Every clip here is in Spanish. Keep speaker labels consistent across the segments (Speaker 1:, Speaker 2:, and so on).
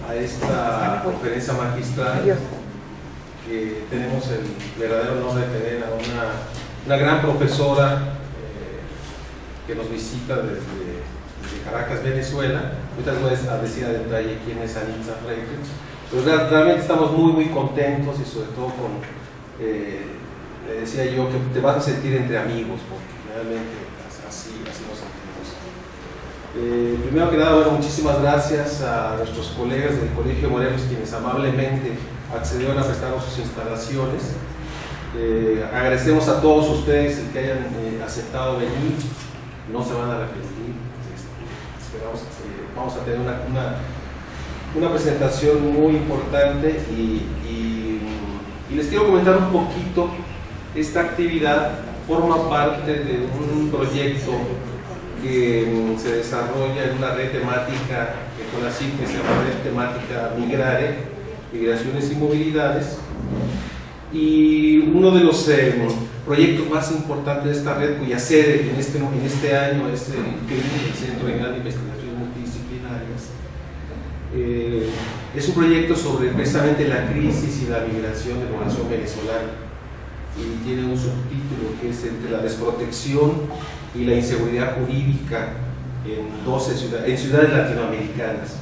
Speaker 1: a esta conferencia magistral, que tenemos el verdadero honor de tener a una gran profesora que nos visita desde Caracas, Venezuela. Ahorita les voy a decir a detalle quién es Anitza Freites, pero realmente estamos muy contentos, y sobre todo le decía yo que te vas a sentir entre amigos, porque realmente así nos sentimos. Primero que nada, bueno, muchísimas gracias a nuestros colegas del Colegio Morelos, quienes amablemente accedieron a prestarnos sus instalaciones. Agradecemos a todos ustedes el que hayan aceptado venir, no se van a arrepentir. Esperamos que vamos a tener una presentación muy importante, y les quiero comentar un poquito. Esta actividad forma parte de un proyecto que se desarrolla en una red temática con la CIP, que se llama Red Temática Migrare, Migraciones y Movilidades, y uno de los proyectos más importantes de esta red, cuya sede en este año es el Centro Regional de Investigaciones Multidisciplinarias, es un proyecto sobre precisamente la crisis y la migración de población venezolana, y tiene un subtítulo que es entre la desprotección y la inseguridad jurídica en ciudades latinoamericanas.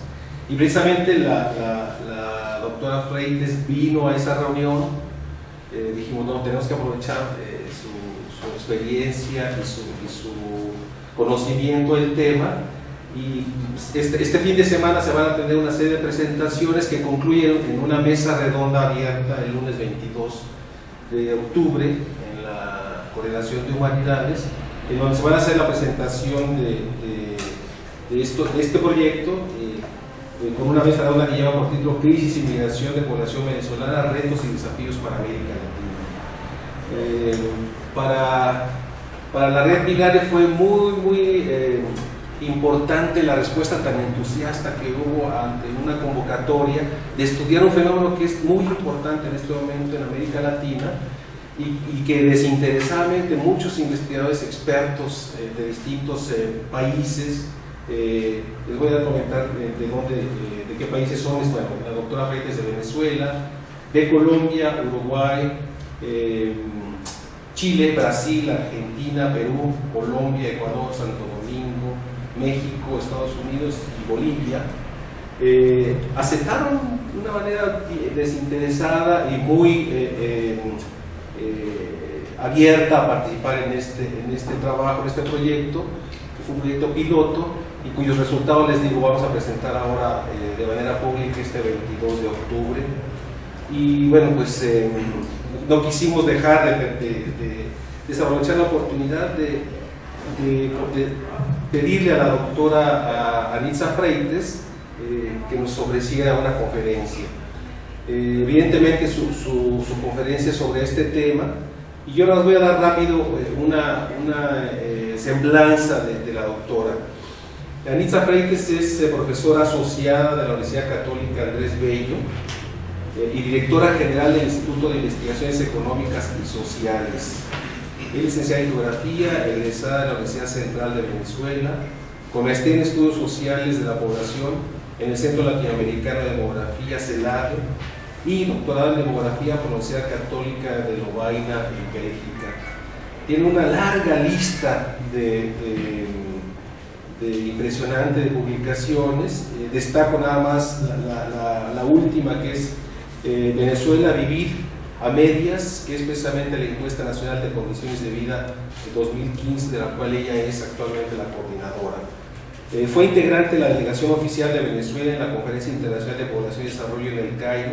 Speaker 1: Y precisamente la doctora Freites vino a esa reunión. Dijimos, no, tenemos que aprovechar su experiencia y su conocimiento del tema, y este fin de semana se van a tener una serie de presentaciones que concluyen en una mesa redonda abierta el lunes 22 de octubre en la Coordinación de Humanidades, en donde se van a hacer la presentación de este proyecto, con una mesa redonda que lleva por título Crisis y Migración de Población Venezolana, Retos y Desafíos para América Latina. Para la red Migrare fue muy importante la respuesta tan entusiasta que hubo ante una convocatoria de estudiar un fenómeno que es muy importante en este momento en América Latina, y que desinteresadamente muchos investigadores expertos de distintos países, les voy a comentar de qué países son. Bueno, la doctora Freites de Venezuela, de Colombia, Uruguay, Chile, Brasil, Argentina, Perú, Colombia, Ecuador, Santo Domingo, México, Estados Unidos y Bolivia, aceptaron de una manera desinteresada y muy abierta a participar en este trabajo, en este proyecto, que fue un proyecto piloto, y cuyos resultados, les digo, vamos a presentar ahora de manera pública este 22 de octubre. Y bueno, pues no quisimos dejar de desaprovechar la oportunidad de pedirle a la doctora Anitza Freites que nos ofreciera una conferencia. Evidentemente su conferencia es sobre este tema, y yo les voy a dar rápido una semblanza de la doctora. Anitza Freites es profesora asociada de la Universidad Católica Andrés Bello y directora general del Instituto de Investigaciones Económicas y Sociales. Es licenciada en Geografía, egresada de la Universidad Central de Venezuela, con maestría en Estudios Sociales de la Población en el Centro Latinoamericano de Demografía, CELADO, y doctorado en Demografía por la Universidad Católica de Lovaina, en Bélgica. Tiene una larga lista impresionante de publicaciones. Destaco nada más la última, que es Venezuela, Vivir a Medias, que es precisamente la encuesta nacional de condiciones de vida de 2015, de la cual ella es actualmente la coordinadora. Fue integrante de la delegación oficial de Venezuela en la Conferencia Internacional de Población y Desarrollo en el Cairo.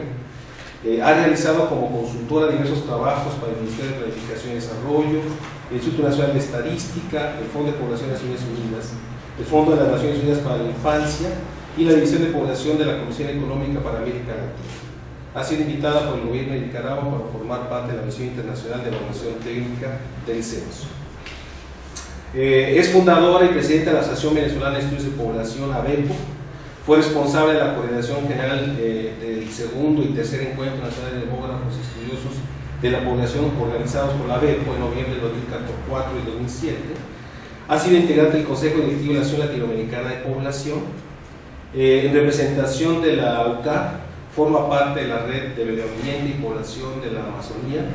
Speaker 1: Ha realizado como consultora diversos trabajos para el Ministerio de Planificación y Desarrollo, el Instituto Nacional de Estadística, el Fondo de Población de Naciones Unidas, el Fondo de las Naciones Unidas para la Infancia y la División de Población de la Comisión Económica para América Latina. Ha sido invitada por el gobierno de Nicaragua para formar parte de la Misión Internacional de Evaluación Técnica del Censo. Es fundadora y presidenta de la Asociación Venezolana de Estudios de Población, ABEPO. Fue responsable de la coordinación general del segundo y tercer Encuentro Nacional de Demógrafos y Estudiosos de la Población, organizados por la ABEPO en noviembre de 2004 y 2007. Ha sido integrante del Consejo Directivo de la Asociación Latinoamericana de Población. En representación de la UCAP, forma parte de la Red de Medio Ambiente y Población de la Amazonía,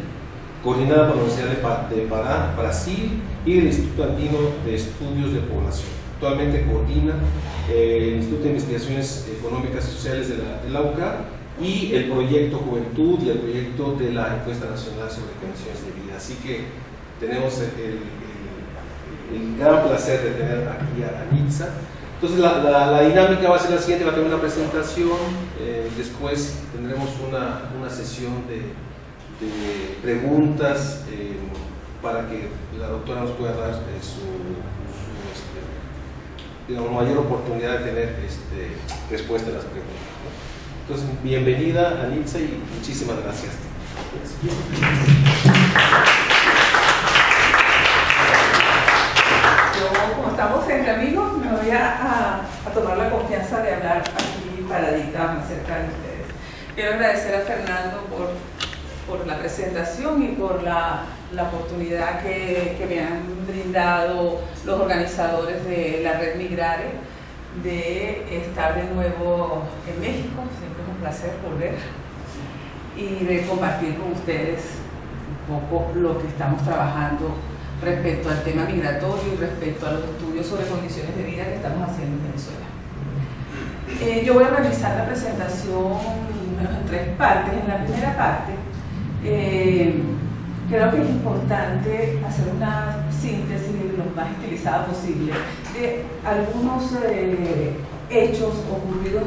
Speaker 1: coordinada por la Universidad de Pará, Brasil, y el Instituto Andino de Estudios de Población. Actualmente coordina el Instituto de Investigaciones Económicas y Sociales de la UCAP y el proyecto Juventud y el proyecto de la Encuesta Nacional sobre Condiciones de Vida. Así que tenemos el gran placer de tener aquí a Anitza. Entonces la dinámica va a ser la siguiente: va a tener una presentación, después tendremos una sesión de preguntas para que la doctora nos pueda dar digamos, mayor oportunidad de tener respuesta a las preguntas, ¿no? Entonces, bienvenida Anitza y muchísimas gracias.
Speaker 2: Como estamos entre amigos, me voy a tomar la confianza de hablar aquí paradita más cerca de ustedes. Quiero agradecer a Fernando por la presentación y por la oportunidad que me han brindado los organizadores de la Red Migrare de estar de nuevo en México. Siempre es un placer volver y de compartir con ustedes un poco lo que estamos trabajando respecto al tema migratorio y respecto a los estudios sobre condiciones de vida que estamos haciendo en Venezuela. Yo voy a realizar la presentación en 3 partes. En la primera parte, creo que es importante hacer una síntesis lo más estilizada posible de algunos hechos ocurridos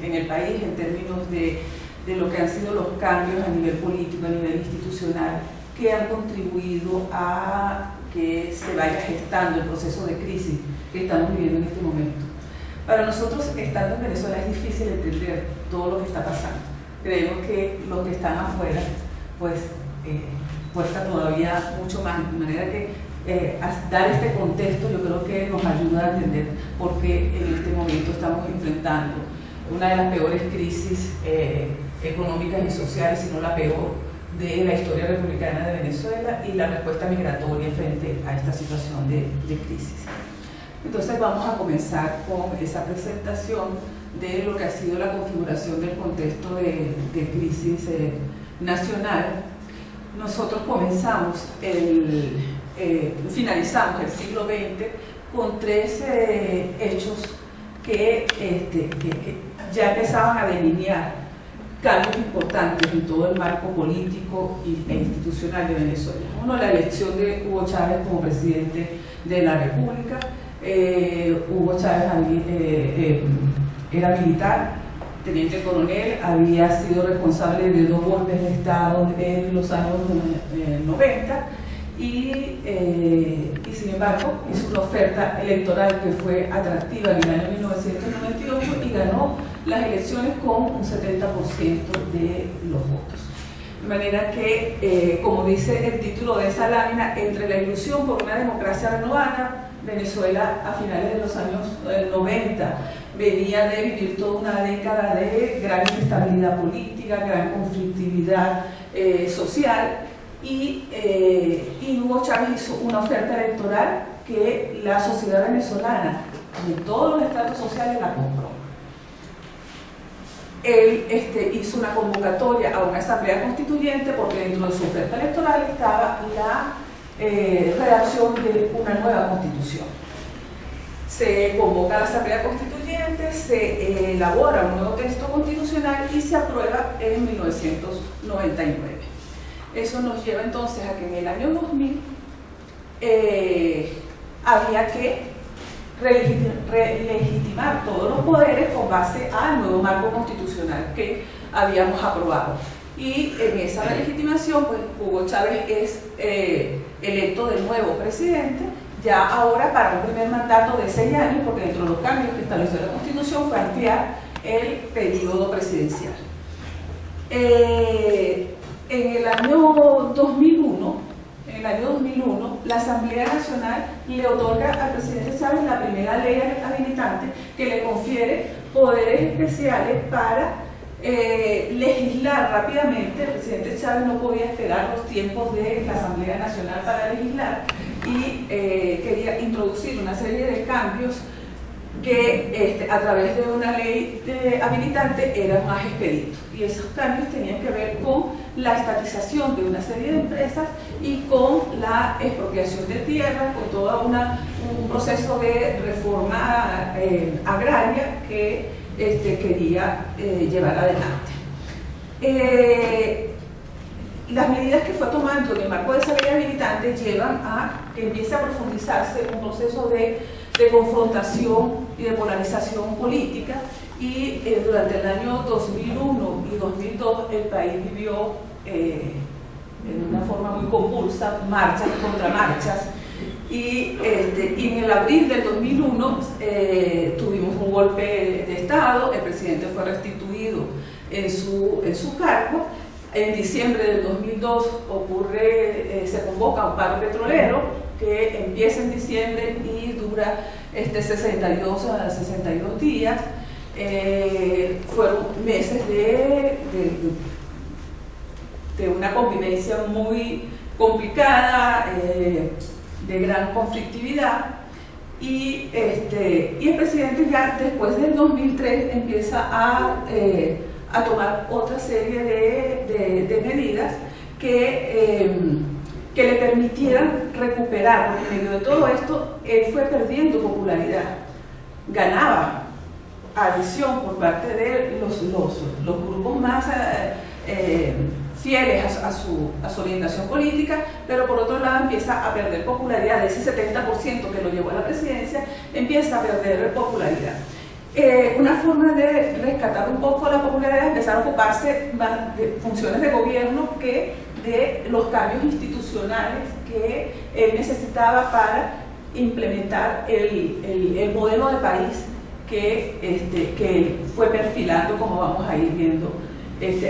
Speaker 2: en el país en términos de lo que han sido los cambios a nivel político, a nivel institucional, que han contribuido a que se vaya gestando el proceso de crisis que estamos viviendo en este momento. Para nosotros, estando en Venezuela, es difícil entender todo lo que está pasando. Creemos que los que están afuera, pues, cuesta todavía mucho más, de manera que dar este contexto yo creo que nos ayuda a entender por qué en este momento estamos enfrentando una de las peores crisis económicas y sociales, si no la peor, de la historia republicana de Venezuela, y la respuesta migratoria frente a esta situación de crisis. Entonces vamos a comenzar con esa presentación de lo que ha sido la configuración del contexto de crisis nacional. Nosotros finalizamos el siglo XX con 3 hechos que ya empezaban a delinear cambios importantes en todo el marco político e institucional de Venezuela. Uno, la elección de Hugo Chávez como presidente de la República. Hugo Chávez era militar, teniente coronel, había sido responsable de 2 golpes de Estado en los años 90 y sin embargo hizo una oferta electoral que fue atractiva en el año 1998 y ganó las elecciones con un 70% de los votos. De manera que, como dice el título de esa lámina, entre la ilusión por una democracia renovada, Venezuela a finales de los años 90 venía de vivir toda una década de gran inestabilidad política, gran conflictividad social, y Hugo Chávez hizo una oferta electoral que la sociedad venezolana de todos los estratos sociales la compró. Él hizo una convocatoria a una asamblea constituyente porque dentro de su oferta electoral estaba la redacción de una nueva constitución. Se convoca a la asamblea constituyente, se elabora un nuevo texto constitucional y se aprueba en 1999. Eso nos lleva entonces a que en el año 2000 había que legitimar todos los poderes con base al nuevo marco constitucional que habíamos aprobado. Y en esa legitimación, pues Hugo Chávez es electo de nuevo presidente, ya ahora para un primer mandato de 6 años, porque dentro de los cambios que estableció la Constitución fue ampliar el periodo presidencial. En el año 2001, la Asamblea Nacional le otorga al presidente Chávez la primera ley habilitante que le confiere poderes especiales para legislar rápidamente. El presidente Chávez no podía esperar los tiempos de la Asamblea Nacional para legislar y quería introducir una serie de cambios que a través de una ley habilitante eran más expeditos. Y esos cambios tenían que ver con la estatización de una serie de empresas y con la expropiación de tierras, con todo un proceso de reforma agraria que quería llevar adelante. Las medidas que fue tomando en el marco de esa ley habilitante llevan a que empiece a profundizarse un proceso de confrontación y de polarización política, y durante el año 2001 y 2002 el país vivió en una forma muy convulsa marchas y contramarchas, y en el abril del 2001 tuvimos un golpe de Estado, el presidente fue restituido en su cargo. En diciembre del 2002 se convoca un paro petrolero que empieza en diciembre y dura 62 días. Fueron meses de una convivencia muy complicada, de gran conflictividad, y el presidente ya después del 2003 empieza a tomar otra serie de medidas que le permitieran recuperar, porque en medio de todo esto él fue perdiendo popularidad, ganaba adhesión por parte de los grupos más fieles a su orientación política, pero por otro lado empieza a perder popularidad. De ese 70% que lo llevó a la presidencia, empieza a perder popularidad. Una forma de rescatar un poco la popularidad es empezar a ocuparse más de funciones de gobierno que de los cambios institucionales que él necesitaba para implementar el modelo de país que él fue perfilando, como vamos a ir viendo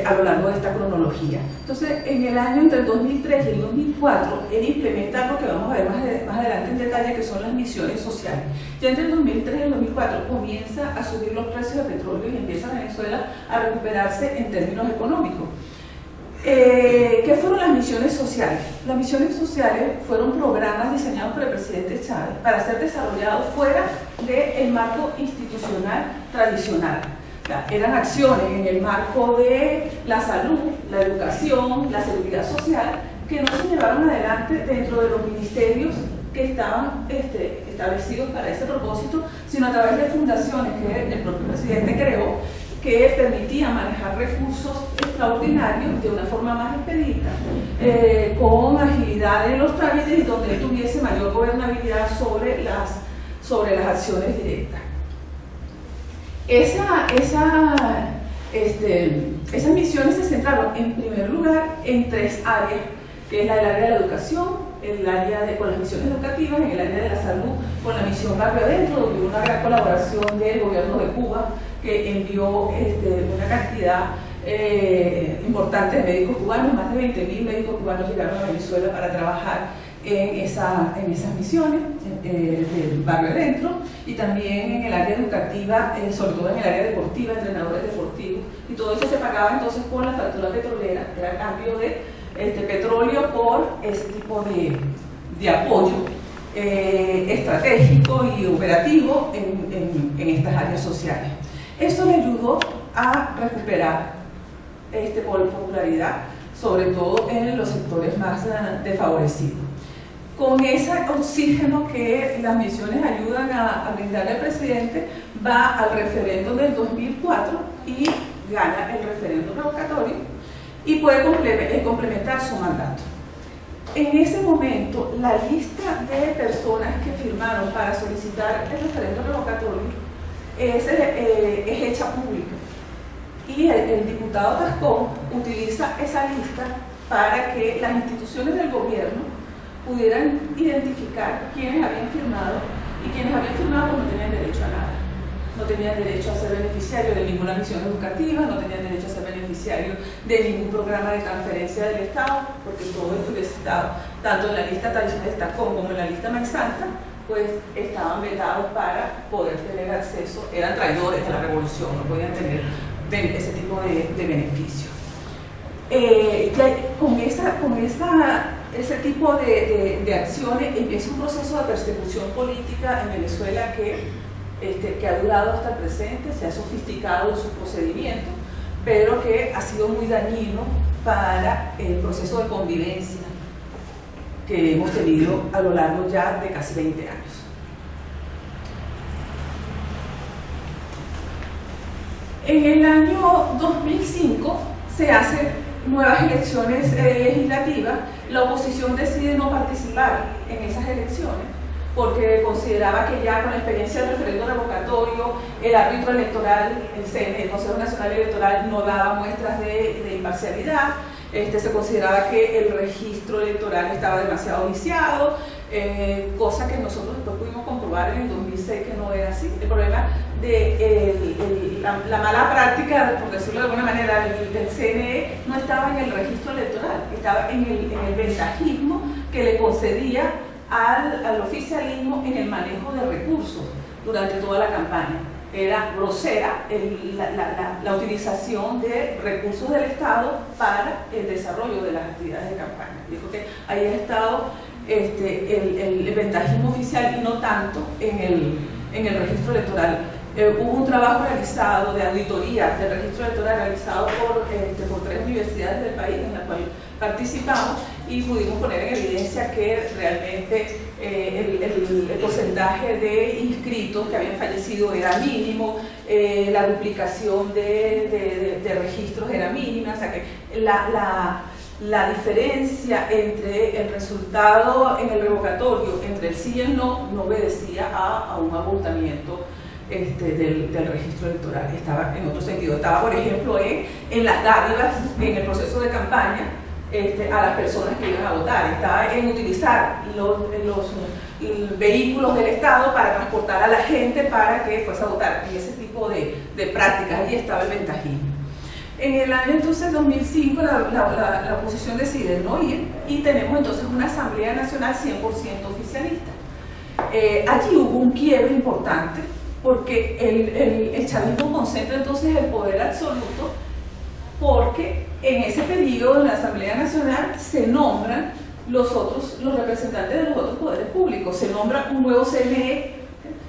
Speaker 2: a lo largo de esta cronología. Entonces, en el año entre el 2003 y el 2004, él implementa lo que vamos a ver más adelante en detalle, que son las misiones sociales. Ya entre el 2003 y el 2004 comienza a subir los precios de petróleo y empieza Venezuela a recuperarse en términos económicos. ¿Qué fueron las misiones sociales? Las misiones sociales fueron programas diseñados por el presidente Chávez para ser desarrollados fuera del marco institucional tradicional. Eran acciones en el marco de la salud, la educación, la seguridad social, que no se llevaron adelante dentro de los ministerios que estaban establecidos para ese propósito, sino a través de fundaciones que el propio presidente creó, que permitían manejar recursos extraordinarios de una forma más expedita, con agilidad en los trámites y donde él tuviese mayor gobernabilidad sobre las acciones directas. Esas misiones se centraron en primer lugar en tres áreas, que es el área de la educación, el área con las misiones educativas, en el área de la salud con la misión Barrio Adentro, donde hubo una gran colaboración del gobierno de Cuba, que envió una cantidad importante de médicos cubanos. Más de 20.000 médicos cubanos llegaron a Venezuela para trabajar en esas misiones del Barrio Adentro, y también en el área educativa, sobre todo en el área deportiva, entrenadores deportivos, y todo eso se pagaba entonces con la factura petrolera, que era cambio de petróleo por ese tipo de apoyo estratégico y operativo en estas áreas sociales. Esto le ayudó a recuperar popularidad, sobre todo en los sectores más desfavorecidos. Con ese oxígeno que las misiones ayudan a brindarle al presidente, va al referéndum del 2004 y gana el referéndum revocatorio y puede complementar su mandato. En ese momento, la lista de personas que firmaron para solicitar el referéndum revocatorio es hecha pública, y el diputado Tascón utiliza esa lista para que las instituciones del gobierno pudieran identificar quiénes habían firmado, y quienes habían firmado no tenían derecho a nada. No tenían derecho a ser beneficiarios de ninguna misión educativa, no tenían derecho a ser beneficiarios de ningún programa de transferencia del Estado, porque todo esto hubiese estado, tanto en la lista Tascón como en la lista Maizanta, pues estaban vetados para poder tener acceso, eran traidores de la revolución, no podían tener ese tipo de beneficios. Con ese tipo de acciones empieza un proceso de persecución política en Venezuela que que ha durado hasta el presente, se ha sofisticado en sus procedimientos, pero que ha sido muy dañino para el proceso de convivencia que hemos tenido a lo largo ya de casi 20 años. En el año 2005 se hacen nuevas elecciones legislativas. La oposición decide no participar en esas elecciones porque consideraba que ya con la experiencia del referendo revocatorio, el árbitro electoral, el Consejo Nacional Electoral, no daba muestras de imparcialidad. Se consideraba que el registro electoral estaba demasiado viciado, cosa que nosotros después pudimos comprobar en el 2006 que no era así. El problema de la mala práctica, por decirlo de alguna manera, del CNE no estaba en el registro electoral, estaba en el ventajismo que le concedía al oficialismo en el manejo de recursos durante toda la campaña. Era grosera la utilización de recursos del Estado para el desarrollo de las actividades de campaña. Dijo que ahí ha estado el ventajismo oficial y no tanto en el registro electoral. Hubo un trabajo realizado de auditoría del registro electoral realizado por 3 universidades del país en la cual participamos y pudimos poner en evidencia que realmente el porcentaje de inscritos que habían fallecido era mínimo, la duplicación de registros era mínima, o sea que la diferencia entre el resultado en el revocatorio, entre el sí y el no obedecía a un abultamiento del registro electoral. Estaba en otro sentido, estaba por ejemplo en las dádivas en el proceso de campaña a las personas que iban a votar, estaba en utilizar los vehículos del Estado para transportar a la gente para que fuese a votar, y ese tipo de prácticas. Ahí estaba el ventajismo. En el año entonces 2005 la oposición decide no ir y tenemos entonces una Asamblea Nacional 100% oficialista. Allí hubo un quiebre importante porque el chavismo concentra entonces el poder absoluto, porque en ese periodo en la Asamblea Nacional se nombran los representantes de los otros poderes públicos, se nombra un nuevo CNE.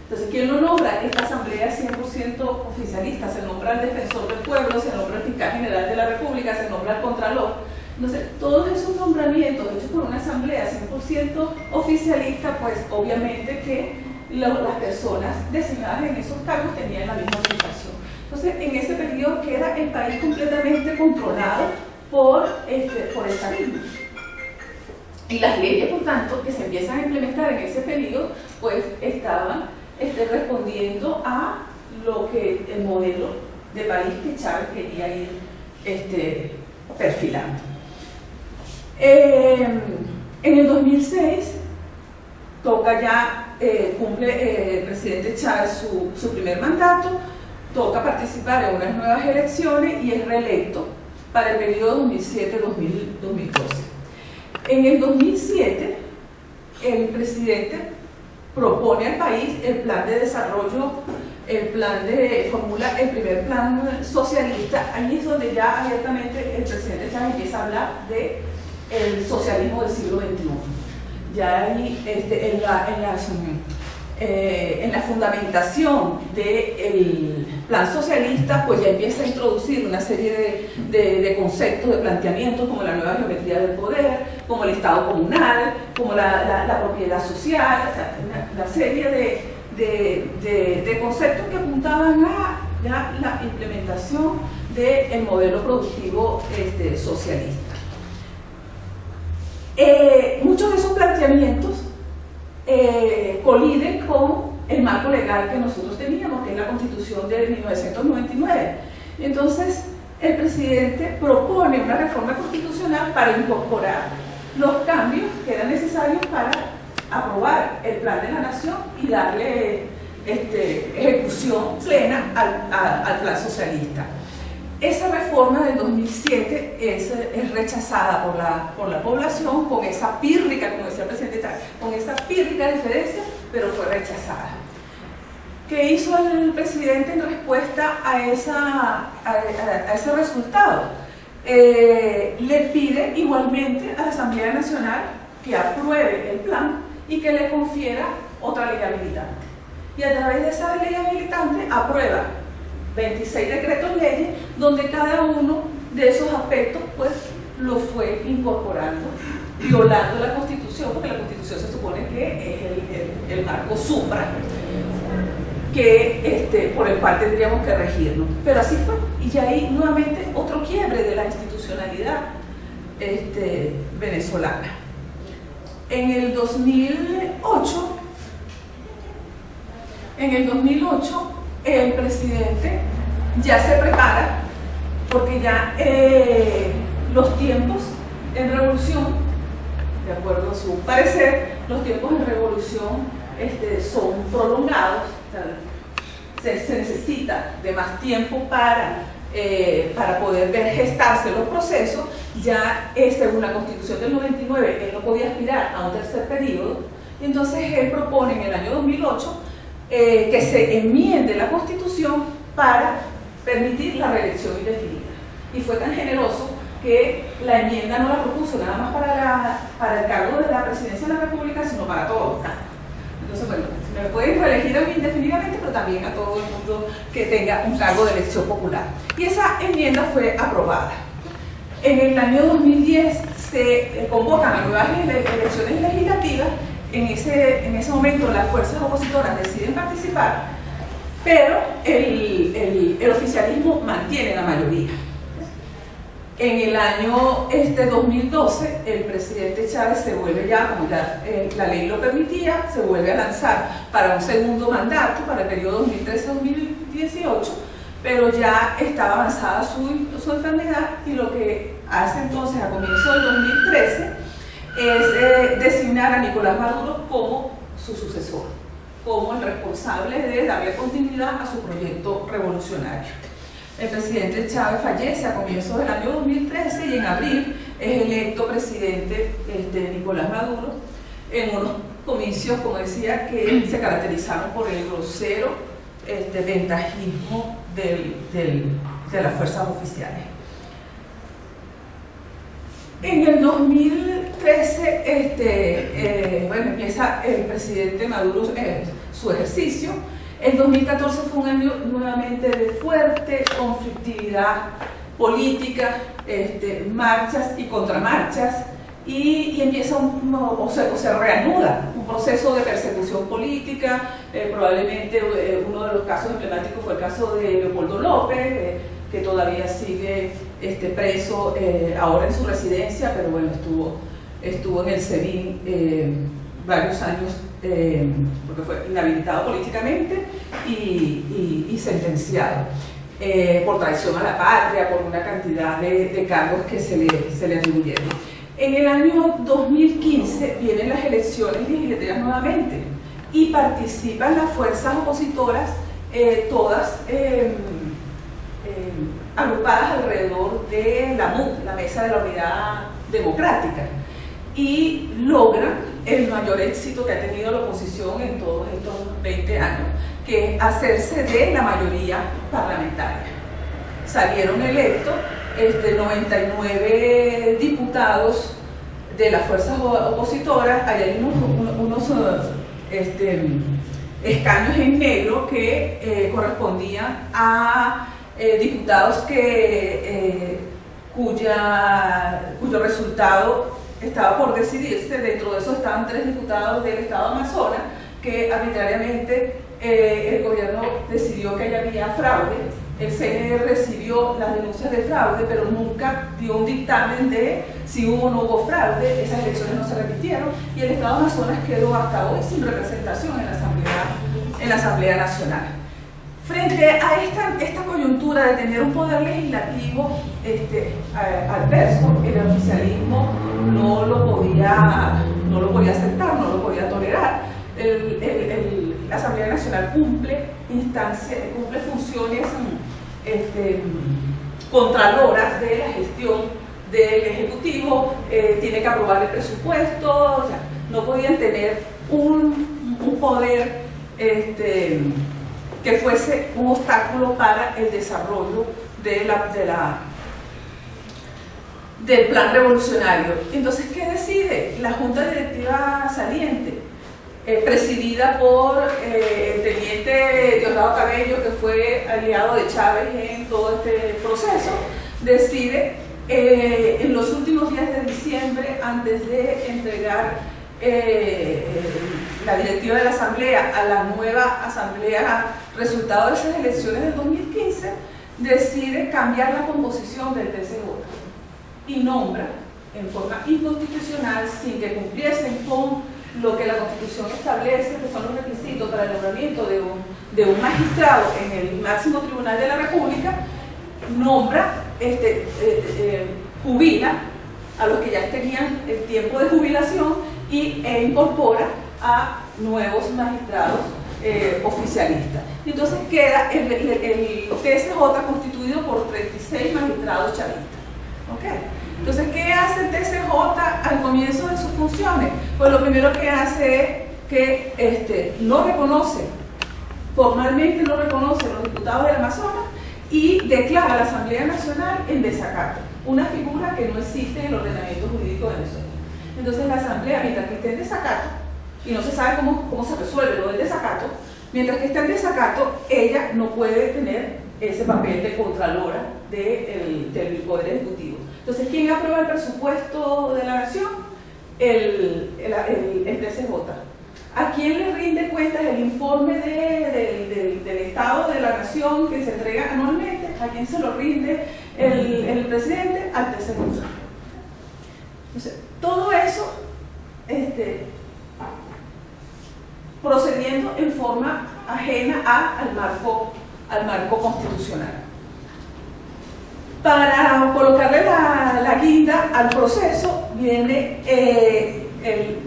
Speaker 2: Entonces, ¿quién lo nombra? Esta Asamblea 100% oficialista, se nombra el Defensor del Pueblo, se nombra el Fiscal General de la República, se nombra el Contralor. Entonces, todos esos nombramientos hechos por una Asamblea 100% oficialista, pues obviamente que las personas designadas en esos cargos tenían la misma obligación. Entonces, en ese periodo queda el país completamente controlado por el chavismo. Y las leyes, por tanto, que se empiezan a implementar en ese periodo, pues estaban respondiendo a lo que el modelo de país que Chávez quería ir perfilando. En el 2006 toca ya, cumple el presidente Chávez su primer mandato, toca participar en unas nuevas elecciones y es reelecto para el periodo 2007-2012. En el 2007, el presidente propone al país el plan de desarrollo, formula el primer plan socialista. Ahí es donde ya abiertamente el presidente Chávez empieza a hablar del socialismo del siglo XXI. Ya ahí en la fundamentación del plan socialista, pues ya empieza a introducir una serie de conceptos, de planteamientos como la nueva geometría del poder, como el Estado comunal, como la propiedad social, o sea, una serie de conceptos que apuntaban a ya la implementación del modelo productivo socialista. Muchos de esos planteamientos coliden con el marco legal que nosotros teníamos, que es la Constitución de 1999. Entonces, el presidente propone una reforma constitucional para incorporar los cambios que eran necesarios para aprobar el plan de la nación y darle ejecución plena al plan socialista. Esa reforma del 2007 es rechazada por la población con esa pírrica, como decía el presidente Chávez, con esa pírrica diferencia, pero fue rechazada. ¿Qué hizo el presidente en respuesta a ese resultado? Le pide igualmente a la Asamblea Nacional que apruebe el plan y que le confiera otra ley habilitante. y a través de esa ley habilitante aprueba 26 decretos leyes donde cada uno de esos aspectos pues lo fue incorporando, violando la Constitución, porque la Constitución se supone que es el marco supra que, por el cual tendríamos que regirnos. Pero así fue, y ahí nuevamente otro quiebre de la institucionalidad venezolana. En el 2008, el presidente ya se prepara, porque ya los tiempos en revolución, de acuerdo a su parecer, los tiempos en revolución son prolongados, se necesita de más tiempo para poder ver gestarse los procesos. Ya según la Constitución del 99, él no podía aspirar a un tercer periodo, y entonces él propone en el año 2008 que se enmiende la Constitución para permitir la reelección indefinida. Y fue tan generoso que la enmienda no la propuso nada más para el cargo de la presidencia de la República, sino para todos. Entonces, bueno, me pueden reelegir a mí indefinidamente, pero también a todo el mundo que tenga un cargo de elección popular. Y esa enmienda fue aprobada. En el año 2010 se convocan a nuevas elecciones legislativas. En ese momento las fuerzas opositoras deciden participar, pero el oficialismo mantiene la mayoría. En el año 2012, el presidente Chávez se vuelve ya, como ya la ley lo permitía, se vuelve a lanzar para un segundo mandato, para el periodo 2013-2018, pero ya estaba avanzada su enfermedad, y lo que hace entonces a comienzo del 2013 es designar a Nicolás Maduro como su sucesor, como el responsable de darle continuidad a su proyecto revolucionario. El presidente Chávez fallece a comienzos del año 2013 y en abril es electo presidente Nicolás Maduro en unos comicios, como decía, que se caracterizaron por el grosero ventajismo de las fuerzas oficiales. En el 2013 empieza el presidente Maduro su ejercicio. El 2014 fue un año nuevamente de fuerte conflictividad política, marchas y contramarchas, y empieza se reanuda un proceso de persecución política. Probablemente uno de los casos emblemáticos fue el caso de Leopoldo López, que todavía sigue preso ahora en su residencia, pero bueno, estuvo en el SEBIN varios años, porque fue inhabilitado políticamente y sentenciado por traición a la patria, por una cantidad de cargos que se le atribuyeron. En el año 2015 vienen las elecciones legislativas nuevamente y participan las fuerzas opositoras, todas agrupadas alrededor de la MUD, la Mesa de la Unidad Democrática, y logran el mayor éxito que ha tenido la oposición en todos estos 20 años, que es hacerse de la mayoría parlamentaria. Salieron electos 99 diputados de las fuerzas opositoras. Hay unos escaños en negro que correspondían a diputados cuyo resultado estaba por decidirse. Dentro de eso estaban 3 diputados del estado de Amazonas, que arbitrariamente el gobierno decidió que había fraude. El CNE recibió las denuncias de fraude, pero nunca dio un dictamen de si hubo o no hubo fraude. Esas elecciones no se repitieron y el estado de Amazonas quedó hasta hoy sin representación en la Asamblea Nacional. Frente a esta coyuntura de tener un poder legislativo adverso, el oficialismo no lo podía aceptar, no lo podía tolerar. La Asamblea Nacional cumple funciones contraloras de la gestión del Ejecutivo, tiene que aprobar el presupuesto, o sea, no podían tener un poder que fuese un obstáculo para el desarrollo del plan revolucionario. Entonces, ¿qué decide la Junta Directiva saliente? presidida por el teniente Diosdado Cabello, que fue aliado de Chávez en todo este proceso, decide en los últimos días de diciembre, antes de entregar la directiva de la Asamblea a la nueva Asamblea, resultado de esas elecciones del 2015, decide cambiar la composición del TCJ y nombra en forma inconstitucional, sin que cumpliesen con lo que la Constitución establece, que son los requisitos para el nombramiento de un magistrado en el máximo tribunal de la República, nombra, jubila a los que ya tenían el tiempo de jubilación e incorpora a nuevos magistrados oficialistas. Y entonces queda el TSJ constituido por 36 magistrados chavistas. ¿Okay? Entonces, ¿qué hace el TSJ al comienzo de sus funciones? Pues lo primero que hace es que no reconoce, formalmente no reconoce a los diputados del Amazonas y declara a la Asamblea Nacional en desacato, una figura que no existe en el ordenamiento jurídico de Venezuela. Entonces la Asamblea, mientras que esté en desacato, y no se sabe cómo se resuelve lo del desacato, mientras que está en desacato, ella no puede tener ese papel de contralora del Poder Ejecutivo. Entonces, ¿quién aprueba el presupuesto de la nación? El TSJ. ¿A quién le rinde cuentas el informe del Estado de la Nación que se entrega anualmente? ¿A quién se lo rinde el presidente? Al TSJ. Entonces, todo eso procediendo en forma ajena al marco constitucional. Para colocarle la guinda al proceso, viene el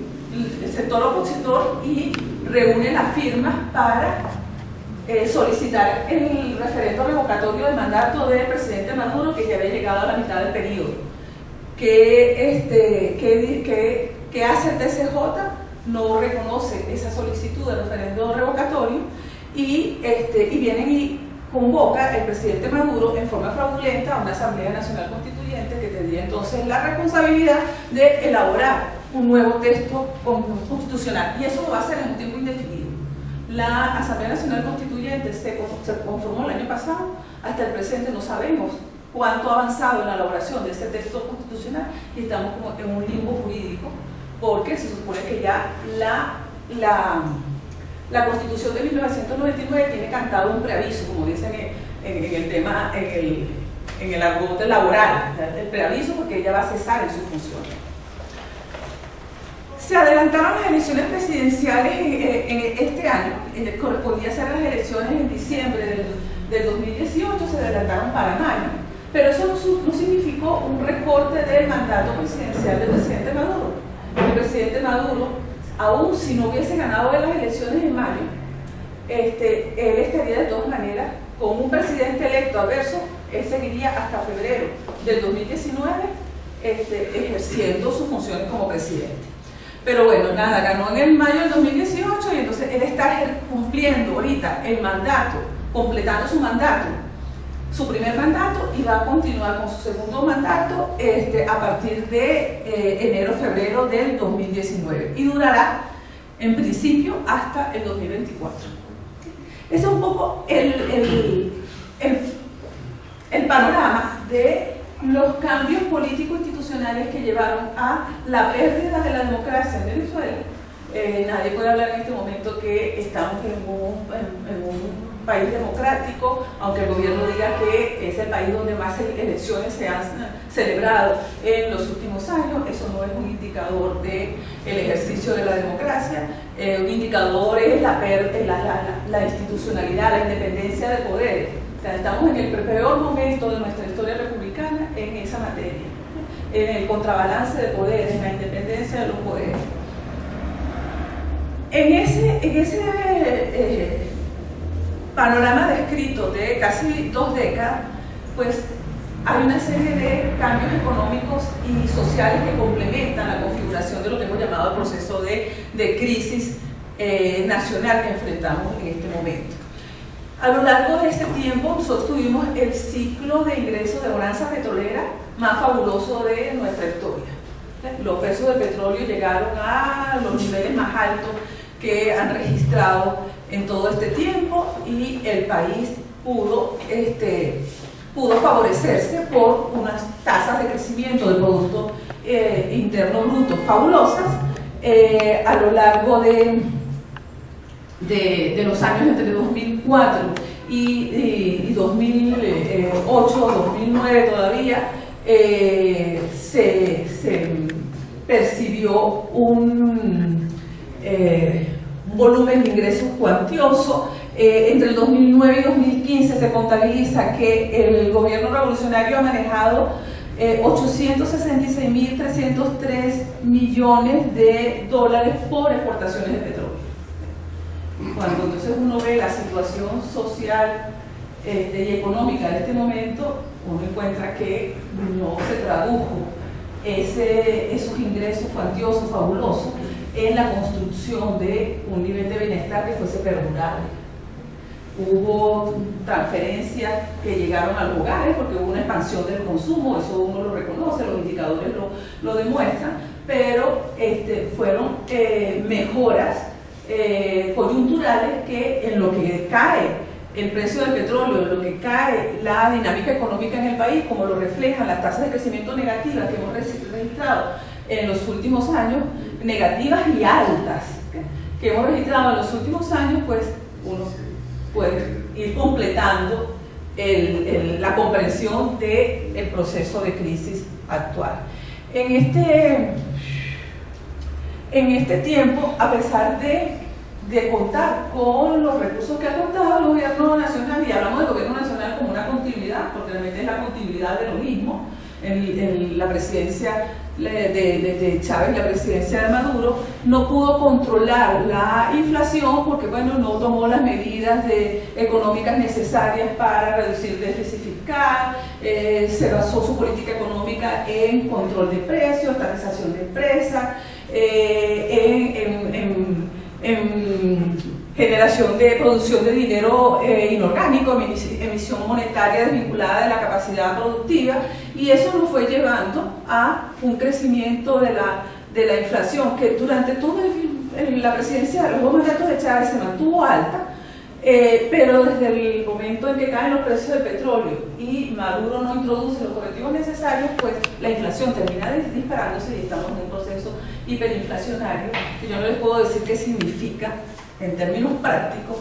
Speaker 2: sector opositor y reúne las firmas para solicitar el referendo revocatorio del mandato del presidente Maduro, que ya había llegado a la mitad del periodo. ¿Qué hace el TSJ? No reconoce esa solicitud de referendo revocatorio y vienen y convoca el presidente Maduro en forma fraudulenta a una Asamblea Nacional Constituyente que tendría entonces la responsabilidad de elaborar un nuevo texto constitucional, y eso lo va a hacer en un tiempo indefinido. La Asamblea Nacional Constituyente se conformó el año pasado, hasta el presente no sabemos cuánto ha avanzado en la elaboración de ese texto constitucional y estamos como en un limbo jurídico, porque se supone que ya la Constitución de 1999 tiene cantado un preaviso, como dicen en el tema, en el argot laboral, el preaviso, porque ella va a cesar en sus funciones. Se adelantaron las elecciones presidenciales en este año, correspondía hacer las elecciones en diciembre del 2018, se adelantaron para mayo, pero eso no significó un recorte del mandato presidencial del presidente Maduro. El presidente Maduro, aún si no hubiese ganado las elecciones en mayo, él estaría de todas maneras con un presidente electo adverso, él seguiría hasta febrero del 2019 ejerciendo sus funciones como presidente. Pero bueno, nada, ganó en el mayo del 2018 y entonces él está cumpliendo ahorita el mandato, completando su mandato, su primer mandato, y va a continuar con su segundo mandato a partir de enero-febrero del 2019 y durará en principio hasta el 2024. Ese es un poco el panorama de los cambios político-institucionales que llevaron a la pérdida de la democracia en Venezuela. Nadie puede hablar en este momento que estamos en un país democrático, aunque el gobierno diga que es el país donde más elecciones se han celebrado en los últimos años. Eso no es un indicador del ejercicio de la democracia. Un indicador es la institucionalidad, la independencia de poderes. O sea, estamos en el peor momento de nuestra historia republicana en esa materia, en el contrabalance de poderes, en la independencia de los poderes. En ese panorama descrito de casi 2 décadas, pues hay una serie de cambios económicos y sociales que complementan la configuración de lo que hemos llamado el proceso de crisis nacional que enfrentamos en este momento. A lo largo de este tiempo nosotros tuvimos el ciclo de ingresos de bonanza petrolera más fabuloso de nuestra historia. Los precios del petróleo llegaron a los niveles más altos que han registrado en todo este tiempo, y el país pudo favorecerse por unas tasas de crecimiento del Producto Interno Bruto fabulosas a lo largo de los años entre 2004 y 2008, 2009 todavía. Se percibió un volumen de ingresos cuantioso. Entre el 2009 y 2015 se contabiliza que el gobierno revolucionario ha manejado 866.303 millones de dólares por exportaciones de petróleo. Cuando entonces uno ve la situación social y económica de este momento, uno encuentra que no se tradujo esos ingresos cuantiosos, fabulosos, en la construcción de un nivel de bienestar que fuese perdurable. Hubo transferencias que llegaron a los hogares porque hubo una expansión del consumo, eso uno lo reconoce, los indicadores lo demuestran, pero fueron mejoras coyunturales que en lo que cae el precio del petróleo, en lo que cae la dinámica económica en el país, como lo reflejan las tasas de crecimiento negativas que hemos registrado en los últimos años, negativas y altas, que hemos registrado en los últimos años, pues uno puede ir completando la comprensión del proceso de crisis actual. En este tiempo, a pesar de contar con los recursos que ha contado el gobierno nacional, y hablamos del gobierno nacional como una continuidad, porque realmente es la continuidad de lo mismo, en la presidencia de Chávez y la presidencia de Maduro, no pudo controlar la inflación porque, bueno, no tomó las medidas económicas necesarias para reducir el déficit fiscal, se basó su política económica en control de precios, estabilización de empresas, en generación de producción de dinero inorgánico, emisión monetaria desvinculada de la capacidad productiva, y eso nos fue llevando a un crecimiento de la inflación que durante toda la presidencia, los dos mandatos de Chávez se mantuvo alta, pero desde el momento en que caen los precios del petróleo y Maduro no introduce los correctivos necesarios, pues la inflación termina disparándose y estamos en un proceso hiperinflacionario, que yo no les puedo decir qué significa en términos prácticos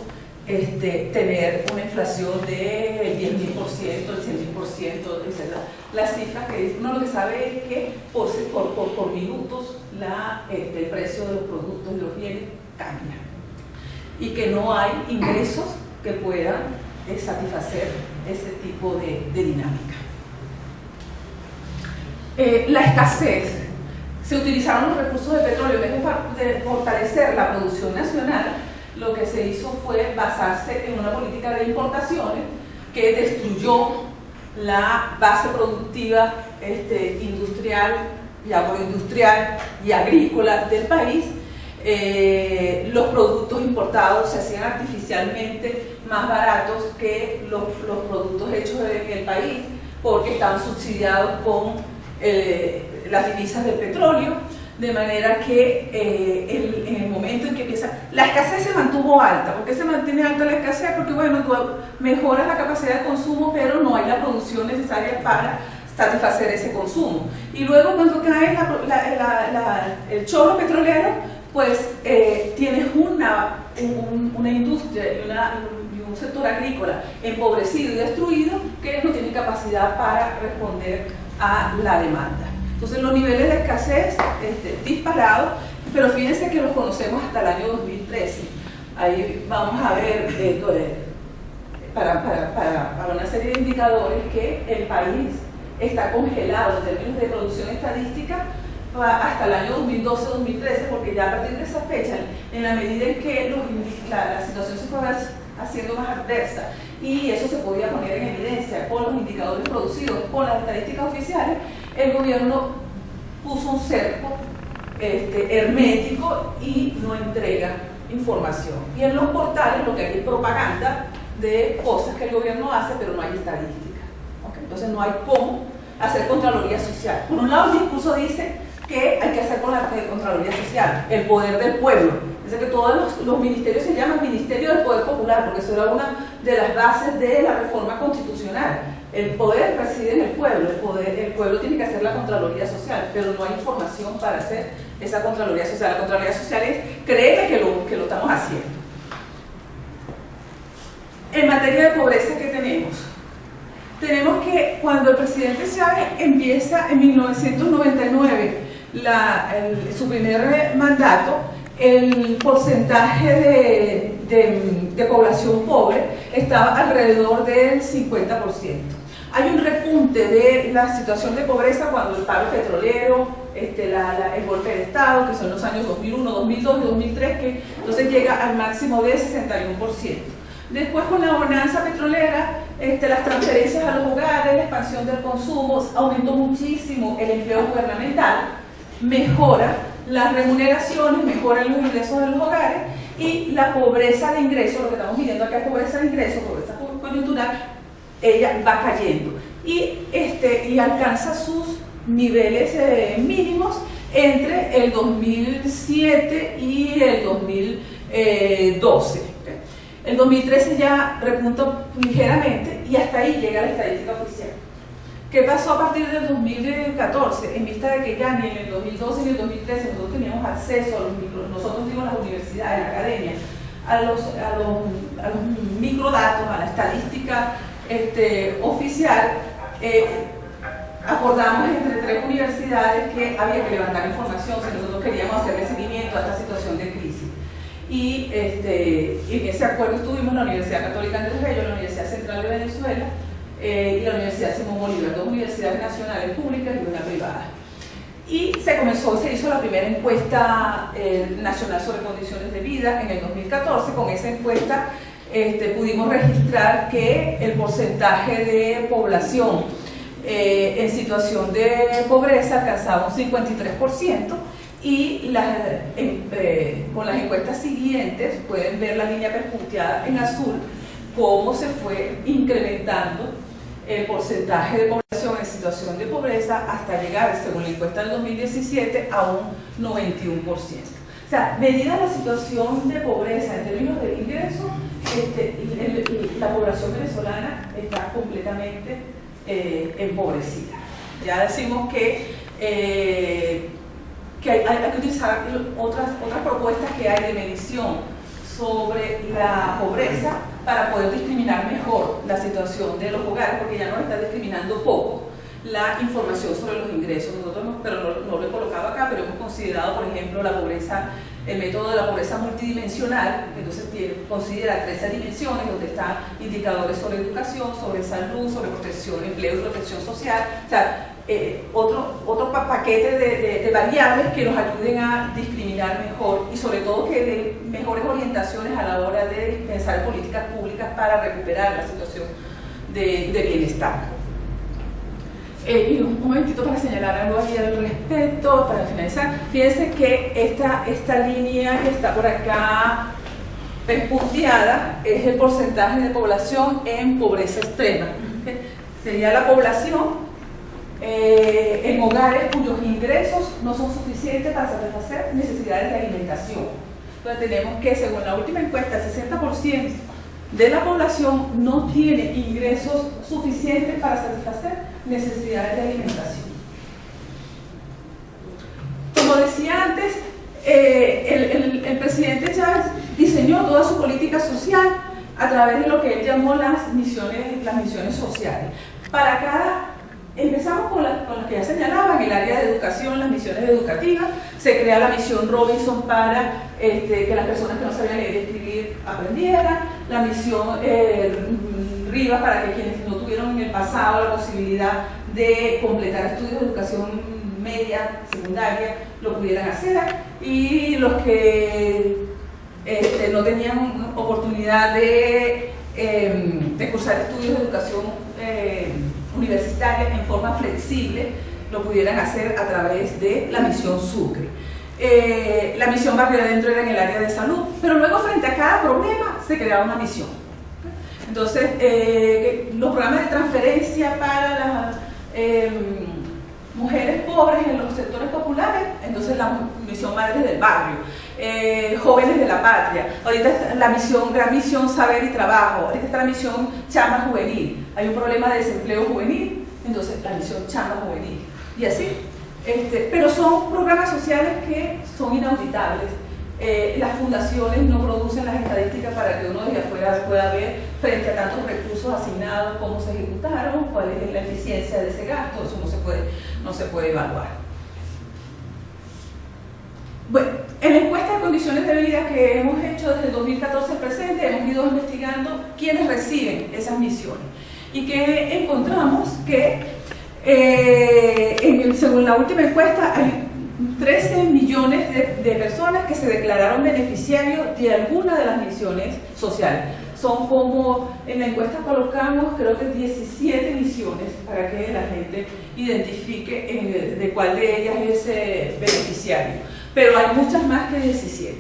Speaker 2: tener una inflación del 10.000%, el 100.000%, etc. Las cifras que dice, uno lo que sabe es que por minutos el precio de los productos y los bienes cambia, y que no hay ingresos que puedan satisfacer ese tipo de dinámica. La escasez. Se utilizaron los recursos de petróleo en vez de fortalecer la producción nacional. Lo que se hizo fue basarse en una política de importaciones que destruyó la base productiva industrial y agroindustrial y agrícola del país. Los productos importados se hacían artificialmente más baratos que los productos hechos en el país porque estaban subsidiados con las divisas del petróleo, de manera que en el momento en que empieza, la escasez se mantuvo alta. ¿Por qué se mantiene alta la escasez? Porque, bueno, tú mejoras la capacidad de consumo, pero no hay la producción necesaria para satisfacer ese consumo. Y luego cuando cae el chorro petrolero, pues tienes una industria y un sector agrícola empobrecido y destruido que no tiene capacidad para responder a la demanda. Entonces los niveles de escasez disparados, pero fíjense que los conocemos hasta el año 2013. Ahí vamos a ver para una serie de indicadores que el país está congelado en términos de producción estadística hasta el año 2012-2013, porque ya a partir de esa fecha, en la medida en que la situación se fue haciendo más adversa y eso se podía poner en evidencia con los indicadores producidos, con las estadísticas oficiales, el gobierno puso un cerco hermético y no entrega información. Y en los portales lo que hay es propaganda de cosas que el gobierno hace, pero no hay estadística. ¿Okay? Entonces no hay cómo hacer Contraloría Social. Por un lado el discurso dice que hay que hacer con la Contraloría Social, el poder del pueblo. Es Dice que todos los ministerios se llaman Ministerio del Poder Popular, porque eso era una de las bases de la reforma constitucional. El poder reside en el pueblo, el pueblo tiene que hacer la Contraloría Social, pero no hay información para hacer esa Contraloría Social. La Contraloría Social es, créeme que lo estamos haciendo. En materia de pobreza, ¿qué tenemos? Tenemos que cuando el presidente Chávez empieza en 1999 su primer mandato, el porcentaje de población pobre estaba alrededor del 50%. Hay un repunte de la situación de pobreza cuando el paro petrolero, el golpe de Estado, que son los años 2001, 2002 y 2003, que entonces llega al máximo de 61%. Después, con la bonanza petrolera, las transferencias a los hogares, la expansión del consumo, aumentó muchísimo el empleo gubernamental, mejora las remuneraciones, mejoran los ingresos de los hogares y la pobreza de ingresos, lo que estamos midiendo acá es pobreza de ingresos, pobreza coyuntural, ella va cayendo y alcanza sus niveles mínimos entre el 2007 y el 2012. El 2013 ya repuntó ligeramente y hasta ahí llega la estadística oficial. ¿Qué pasó a partir del 2014? En vista de que ya ni en el 2012 ni en el 2013 nosotros teníamos acceso a los nosotros digo las universidades, la academia, a los microdatos, a la estadística oficial, acordamos entre 3 universidades que había que levantar información si nosotros queríamos hacerle seguimiento a esta situación de crisis. Y en ese acuerdo estuvimos la Universidad Católica Andrés Bello, la Universidad Central de Venezuela y la Universidad Simón Bolívar, 2 universidades nacionales públicas y una privada. Y se hizo la primera encuesta nacional sobre condiciones de vida en el 2014. Con esa encuesta pudimos registrar que el porcentaje de población en situación de pobreza alcanzaba un 53%. Y con las encuestas siguientes pueden ver la línea perpunteada en azul cómo se fue incrementando el porcentaje de población en situación de pobreza hasta llegar, según la encuesta del 2017, a un 91%. O sea, medida la situación de pobreza en términos de ingresos, la población venezolana está completamente empobrecida. Ya decimos que hay que utilizar otras propuestas que hay de medición sobre la pobreza para poder discriminar mejor la situación de los hogares, porque ya nos está discriminando poco la información sobre los ingresos. Nosotros pero no lo he colocado acá, pero hemos considerado, por ejemplo, la pobreza, el método de la pobreza multidimensional, entonces considera 13 dimensiones donde están indicadores sobre educación, sobre salud, sobre protección, empleo y protección social. O sea, otro paquete de variables que nos ayuden a discriminar mejor y sobre todo que den mejores orientaciones a la hora de pensar en políticas públicas para recuperar la situación de bienestar. Y un momentito para señalar algo aquí al respecto, para finalizar. Fíjense que esta línea que está por acá punteada es el porcentaje de población en pobreza extrema. Sería la población en hogares cuyos ingresos no son suficientes para satisfacer necesidades de alimentación. Entonces tenemos que, según la última encuesta, el 60% de la población no tiene ingresos suficientes para satisfacer necesidades de alimentación. Como decía antes, el presidente Chávez diseñó toda su política social a través de lo que él llamó las misiones sociales. Empezamos con las que ya señalaba, en el área de educación, las misiones educativas. Se crea la misión Robinson para que las personas que no sabían leer y escribir aprendieran, la misión Rivas para que quienes no tuvieron en el pasado la posibilidad de completar estudios de educación media, secundaria, lo pudieran hacer, y los que no tenían oportunidad de cursar estudios de educación universitaria en forma flexible, lo pudieran hacer a través de la misión Sucre. La misión Barrio Adentro era en el área de salud, pero luego frente a cada problema se creaba una misión. Entonces, los programas de transferencia para mujeres pobres en los sectores populares, entonces la misión Madres del Barrio, jóvenes de la patria, ahorita está la misión, gran misión Saber y Trabajo, ahorita está la misión Chamba Juvenil, hay un problema de desempleo juvenil, entonces la misión Chamba Juvenil, y así. Pero son programas sociales que son inauditables. Las fundaciones no producen las estadísticas para que uno desde afuera pueda ver frente a tantos recursos asignados cómo se ejecutaron, cuál es la eficiencia de ese gasto, eso no se puede evaluar. Bueno, en la encuesta de condiciones de vida que hemos hecho desde el 2014 al presente, hemos ido investigando quiénes reciben esas misiones y que encontramos que según la última encuesta hay 13 millones de personas que se declararon beneficiarios de alguna de las misiones sociales. Son como, en la encuesta colocamos creo que 17 misiones para que la gente identifique de cuál de ellas es beneficiario. Pero hay muchas más que 17.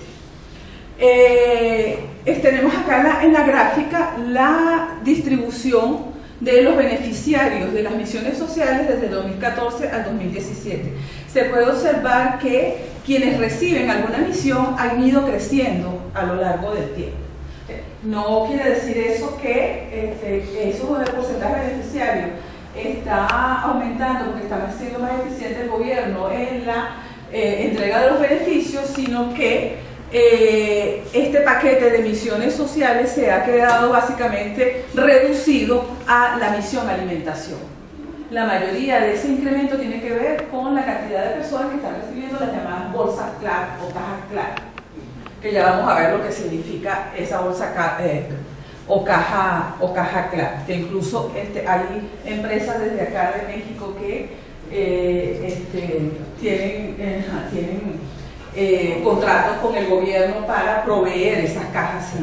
Speaker 2: Tenemos acá en la gráfica la distribución de los beneficiarios de las misiones sociales desde el 2014 al 2017. Se puede observar que quienes reciben alguna misión han ido creciendo a lo largo del tiempo. No quiere decir eso que esos porcentajes beneficiarios está aumentando porque está siendo más eficiente el gobierno en la entrega de los beneficios, sino que este paquete de misiones sociales se ha quedado básicamente reducido a la misión alimentación. La mayoría de ese incremento tiene que ver con la cantidad de personas que están recibiendo las llamadas bolsas CLAP o cajas CLAP, que ya vamos a ver lo que significa esa bolsa o caja CLAP, que incluso hay empresas desde acá de México que tienen contratos con el gobierno para proveer esas cajas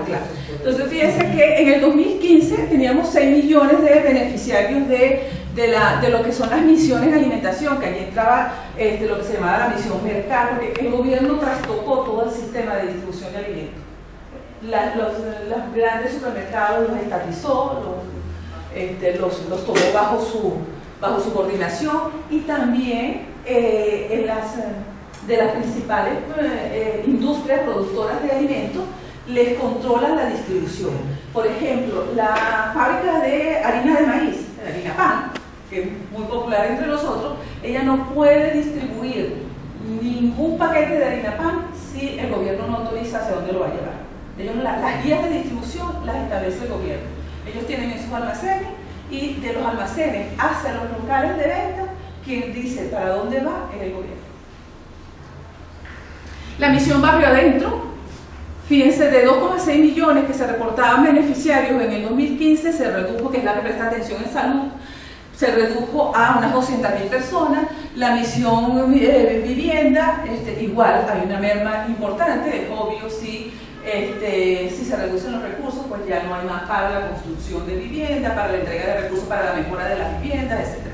Speaker 2: CLAP. Entonces fíjense que en el 2015 teníamos 6 millones de beneficiarios de lo que son las misiones de alimentación, que allí entraba lo que se llamaba la misión mercado, porque el gobierno trastocó todo el sistema de distribución de alimentos. Los grandes supermercados los estatizó, los tomó bajo su coordinación, y también de las principales industrias productoras de alimentos les controlan la distribución. Por ejemplo, la fábrica de harina de maíz, de harina pan, que es muy popular entre nosotros, ella no puede distribuir ningún paquete de harina pan si el gobierno no autoriza hacia dónde lo va a llevar. Las guías de distribución las establece el gobierno. Ellos tienen esos almacenes, y de los almacenes hacia los locales de venta, quien dice para dónde va es el gobierno. La misión Barrio Adentro, fíjense, de 2,6 millones que se reportaban beneficiarios en el 2015, se redujo, que es la que presta atención en salud, se redujo a unas 200.000 personas. La misión vivienda, igual hay una merma importante, es obvio, si se reducen los recursos, pues ya no hay más para la construcción de vivienda, para la entrega de recursos para la mejora de las viviendas, etc.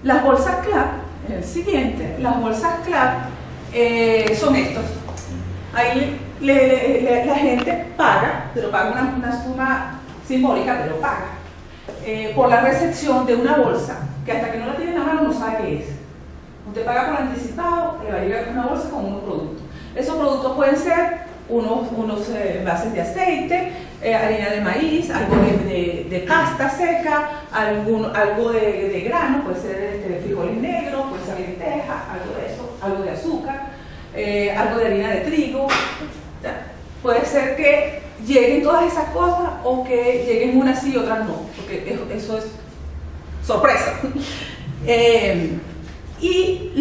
Speaker 2: Las bolsas CLAP, el siguiente, las bolsas CLAP son estos. Ahí la gente paga, pero paga una suma simbólica, pero paga por la recepción de una bolsa que hasta que no la tiene en la mano no sabe qué es. Usted paga por anticipado, le va a llegar una bolsa con unos productos. Esos productos pueden ser unos envases de aceite, harina de maíz, algo de pasta seca, algo de grano, puede ser frijoles negros, puede ser lenteja, algo de eso, algo de azúcar, algo de harina de trigo. Puede ser que lleguen todas esas cosas o que lleguen unas sí y otras no, porque eso es sorpresa. Y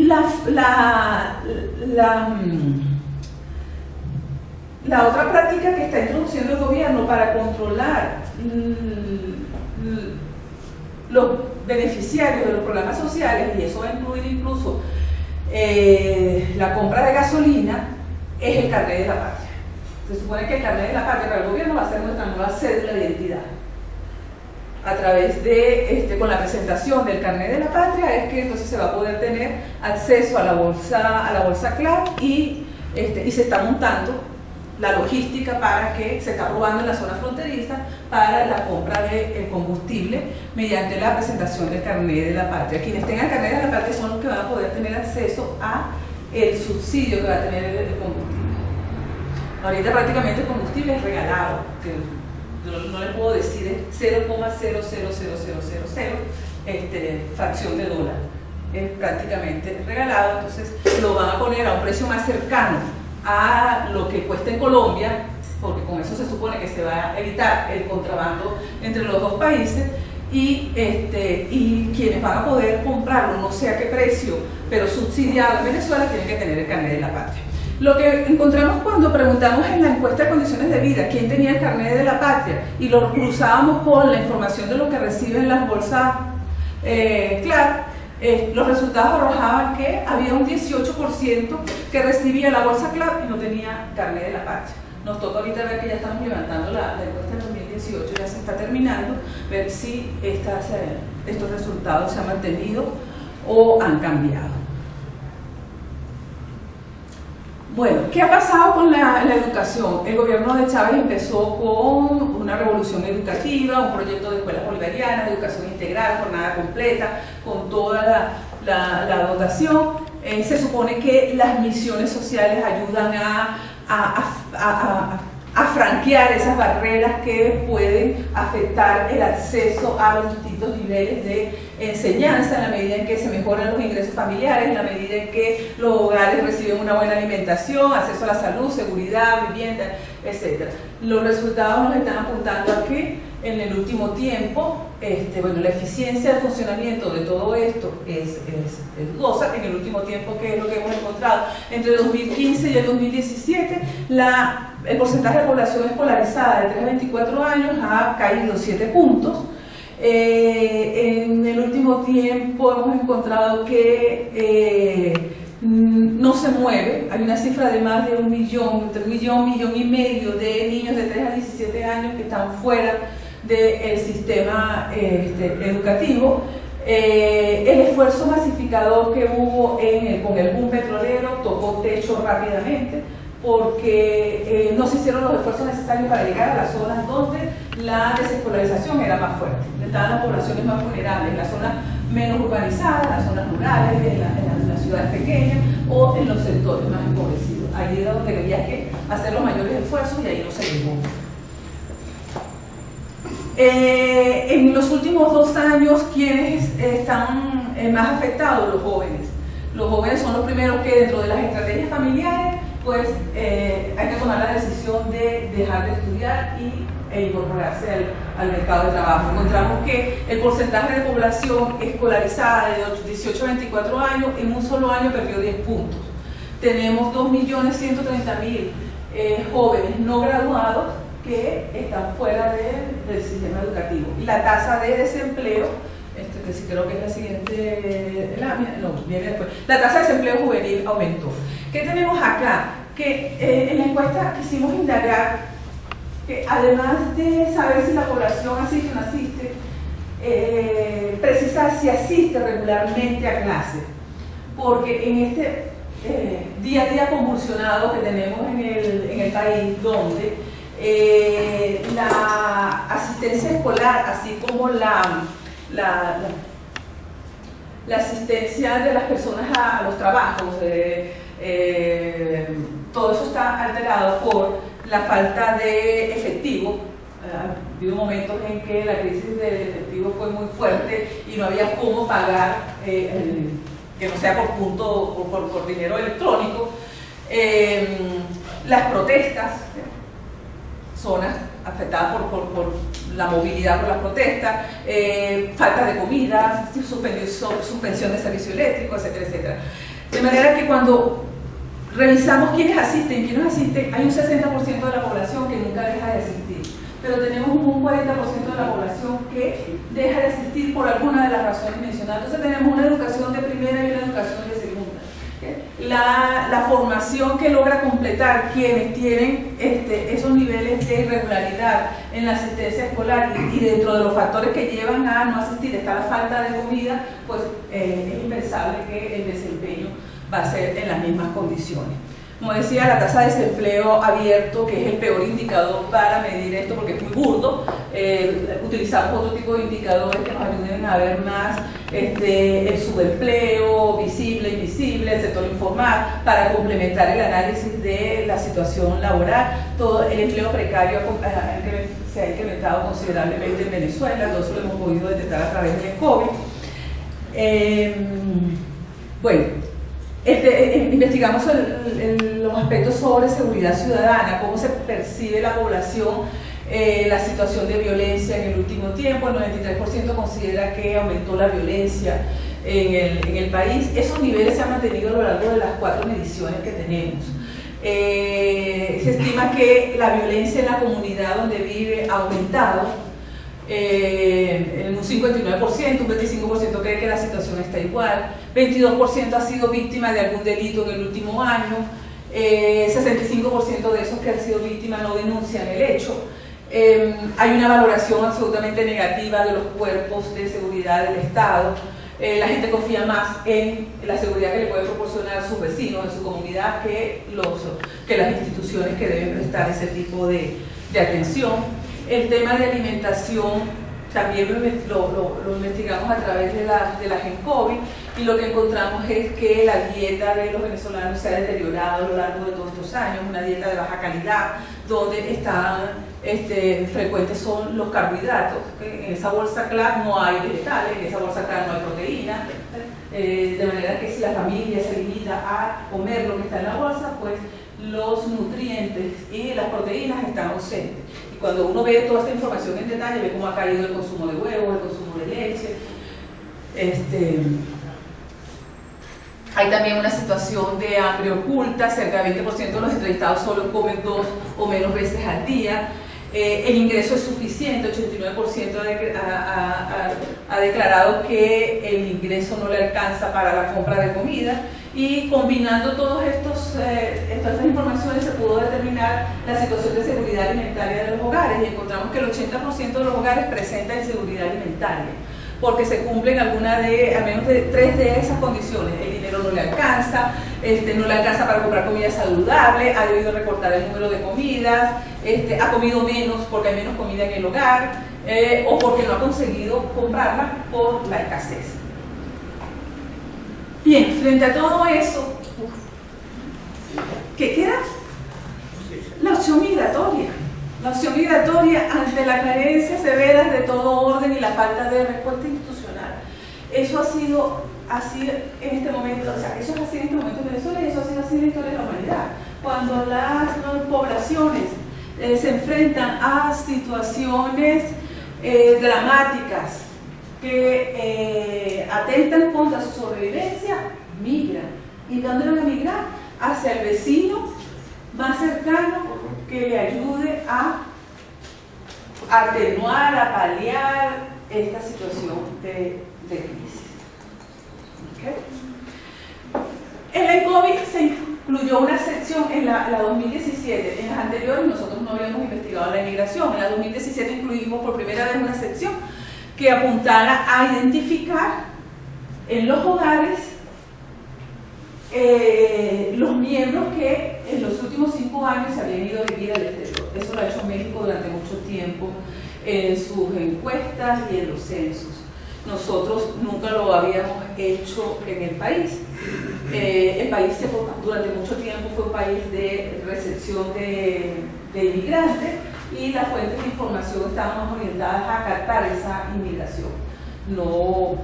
Speaker 2: la otra práctica que está introduciendo el gobierno para controlar los beneficiarios de los programas sociales, y eso va a incluir incluso la compra de gasolina, es el carnet de la patria. Se supone que el carnet de la patria para el gobierno va a ser nuestra nueva cédula de identidad. A través de, con la presentación del carnet de la patria, es que entonces se va a poder tener acceso a la bolsa CLAP, y se está montando la logística para que se está probando en la zona fronteriza para la compra de combustible mediante la presentación del carnet de la patria. Quienes tengan carnet de la patria son los que van a poder tener acceso a el subsidio que va a tener el combustible. Ahorita prácticamente el combustible es regalado, que no les puedo decir, es 0,00000 fracción de dólar. Es prácticamente regalado, entonces lo van a poner a un precio más cercano a lo que cuesta en Colombia, porque con eso se supone que se va a evitar el contrabando entre los dos países, y quienes van a poder comprarlo, no sé a qué precio, pero subsidiado en Venezuela, tienen que tener el carnet de la patria. Lo que encontramos cuando preguntamos en la encuesta de condiciones de vida quién tenía el carnet de la patria y lo cruzábamos con la información de lo que reciben las bolsas CLAR, los resultados arrojaban que había un 18% que recibía la bolsa CLAR y no tenía carnet de la patria. Nos toca ahorita ver que ya estamos levantando la encuesta del 2018, ya se está terminando, ver si estos resultados se han mantenido o han cambiado. Bueno, ¿qué ha pasado con la educación? El gobierno de Chávez empezó con una revolución educativa, un proyecto de escuelas bolivarianas, educación integral, jornada completa, con toda la dotación. Se supone que las misiones sociales ayudan a franquear esas barreras que pueden afectar el acceso a los distintos niveles de enseñanza, en la medida en que se mejoran los ingresos familiares, en la medida en que los hogares reciben una buena alimentación, acceso a la salud, seguridad, vivienda, etc. Los resultados nos están apuntando a que en el último tiempo, la eficiencia del funcionamiento de todo esto es dudosa. En el último tiempo, ¿qué es lo que hemos encontrado? Entre el 2015 y el 2017, el porcentaje de población escolarizada de 3 a 24 años ha caído 7 puntos. En el último tiempo hemos encontrado que no se mueve. Hay una cifra de más de 1 millón, entre 1 millón y medio de niños de 3 a 17 años que están fuera del sistema educativo. El esfuerzo masificador que hubo con el boom petrolero tocó techo rápidamente, porque no se hicieron los esfuerzos necesarios para llegar a las zonas donde la desescolarización era más fuerte. Estaban las poblaciones más vulnerables, en las zonas menos urbanizadas, en las zonas rurales, en las ciudades pequeñas o en los sectores más empobrecidos. Ahí era donde había que hacer los mayores esfuerzos y ahí no se llegó. En los últimos 2 años, ¿quiénes están más afectados? Los jóvenes. Los jóvenes son los primeros que, dentro de las estrategias familiares, pues hay que tomar la decisión de dejar de estudiar e incorporarse al mercado de trabajo. Encontramos que el porcentaje de población escolarizada de 18 a 24 años en un solo año perdió 10 puntos. Tenemos 2.130.000 jóvenes no graduados que están fuera del sistema educativo. Y la tasa de desempleo, que sí creo que es la siguiente no, viene después, la tasa de desempleo juvenil aumentó. ¿Qué tenemos acá? Que en la encuesta quisimos indagar que, además de saber si la población asiste o no asiste, precisar si asiste regularmente a clase, porque en este día a día convulsionado que tenemos en el país, donde la asistencia escolar, así como la asistencia de las personas a los trabajos, todo eso está alterado por la falta de efectivo. Ha habido momentos en que la crisis del efectivo fue muy fuerte y no había cómo pagar, que no sea por punto o por dinero electrónico. Las protestas, zonas afectadas por la movilidad por las protestas, falta de comida, suspensión de servicio eléctrico, etcétera, etcétera. De manera que cuando revisamos quiénes asisten, hay un 60% de la población que nunca deja de asistir, pero tenemos un 40% de la población que deja de asistir por alguna de las razones mencionadas. Entonces tenemos una educación de primera y una educación de segunda. La formación que logra completar quienes tienen esos niveles de irregularidad en la asistencia escolar y dentro de los factores que llevan a no asistir está la falta de comida, pues es impensable que el desempeño va a ser en las mismas condiciones. Como decía, la tasa de desempleo abierto, que es el peor indicador para medir esto porque es muy burdo. Utilizamos otro tipo de indicadores que nos ayuden a ver más el subempleo, visible, invisible, el sector informal, para complementar el análisis de la situación laboral. Todo el empleo precario se ha incrementado considerablemente en Venezuela, todo eso lo hemos podido detectar a través del COVID. Bueno, investigamos los aspectos sobre seguridad ciudadana, cómo se percibe la población, la situación de violencia en el último tiempo. El 93% considera que aumentó la violencia en el país. Esos niveles se han mantenido a lo largo de las 4 mediciones que tenemos. Se estima que la violencia en la comunidad donde vive ha aumentado en un 59%, un 25% cree que la situación está igual, 22% ha sido víctima de algún delito en el último año, 65% de esos que han sido víctimas no denuncian el hecho. Hay una valoración absolutamente negativa de los cuerpos de seguridad del Estado. La gente confía más en la seguridad que le puede proporcionar a sus vecinos, en su comunidad, que las instituciones que deben prestar ese tipo de atención. El tema de alimentación también lo investigamos a través de la GENCOBI, y lo que encontramos es que la dieta de los venezolanos se ha deteriorado a lo largo de todos estos años, una dieta de baja calidad, donde están frecuentes son los carbohidratos. En esa bolsa CLAP no hay vegetales, en esa bolsa CLAP no hay proteína, de manera que si la familia se limita a comer lo que está en la bolsa, pues los nutrientes y las proteínas están ausentes. Y cuando uno ve toda esta información en detalle, ve cómo ha caído el consumo de huevos, el consumo de leche. Hay también una situación de hambre oculta, cerca del 20% de los entrevistados solo comen 2 o menos veces al día. El ingreso es suficiente, 89% ha declarado que el ingreso no le alcanza para la compra de comida, y combinando todas estas informaciones se pudo determinar la situación de seguridad alimentaria de los hogares, y encontramos que el 80% de los hogares presenta inseguridad alimentaria, porque se cumplen al menos de 3 de esas condiciones. El dinero no le alcanza, no le alcanza para comprar comida saludable, ha debido recortar el número de comidas, ha comido menos porque hay menos comida en el hogar, o porque no ha conseguido comprarla por la escasez. Bien, frente a todo eso, ¿qué queda? La opción migratoria. La opción migratoria ante la carencia severa de todo orden y la falta de respuesta institucional. Eso ha sido así en este momento, o sea, eso es así en este momento en Venezuela, y eso ha sido así en la historia de la humanidad. Cuando las poblaciones se enfrentan a situaciones dramáticas que atentan contra su sobrevivencia, migran. ¿Y dónde van a migrar? Hacia el vecino más cercano que le ayude a atenuar, a paliar esta situación de crisis. ¿Okay? En la COVID se incluyó una sección en la 2017, en las anteriores nosotros no habíamos investigado la inmigración. En la 2017 incluimos por primera vez una sección que apuntara a identificar en los hogares los miembros que en los últimos 5 años se habían ido a vivir al exterior. Eso lo ha hecho México durante mucho tiempo en sus encuestas y en los censos. Nosotros nunca lo habíamos hecho en el país. El país durante mucho tiempo fue un país de recepción de inmigrantes, y las fuentes de información estaban más orientadas a captar esa inmigración. No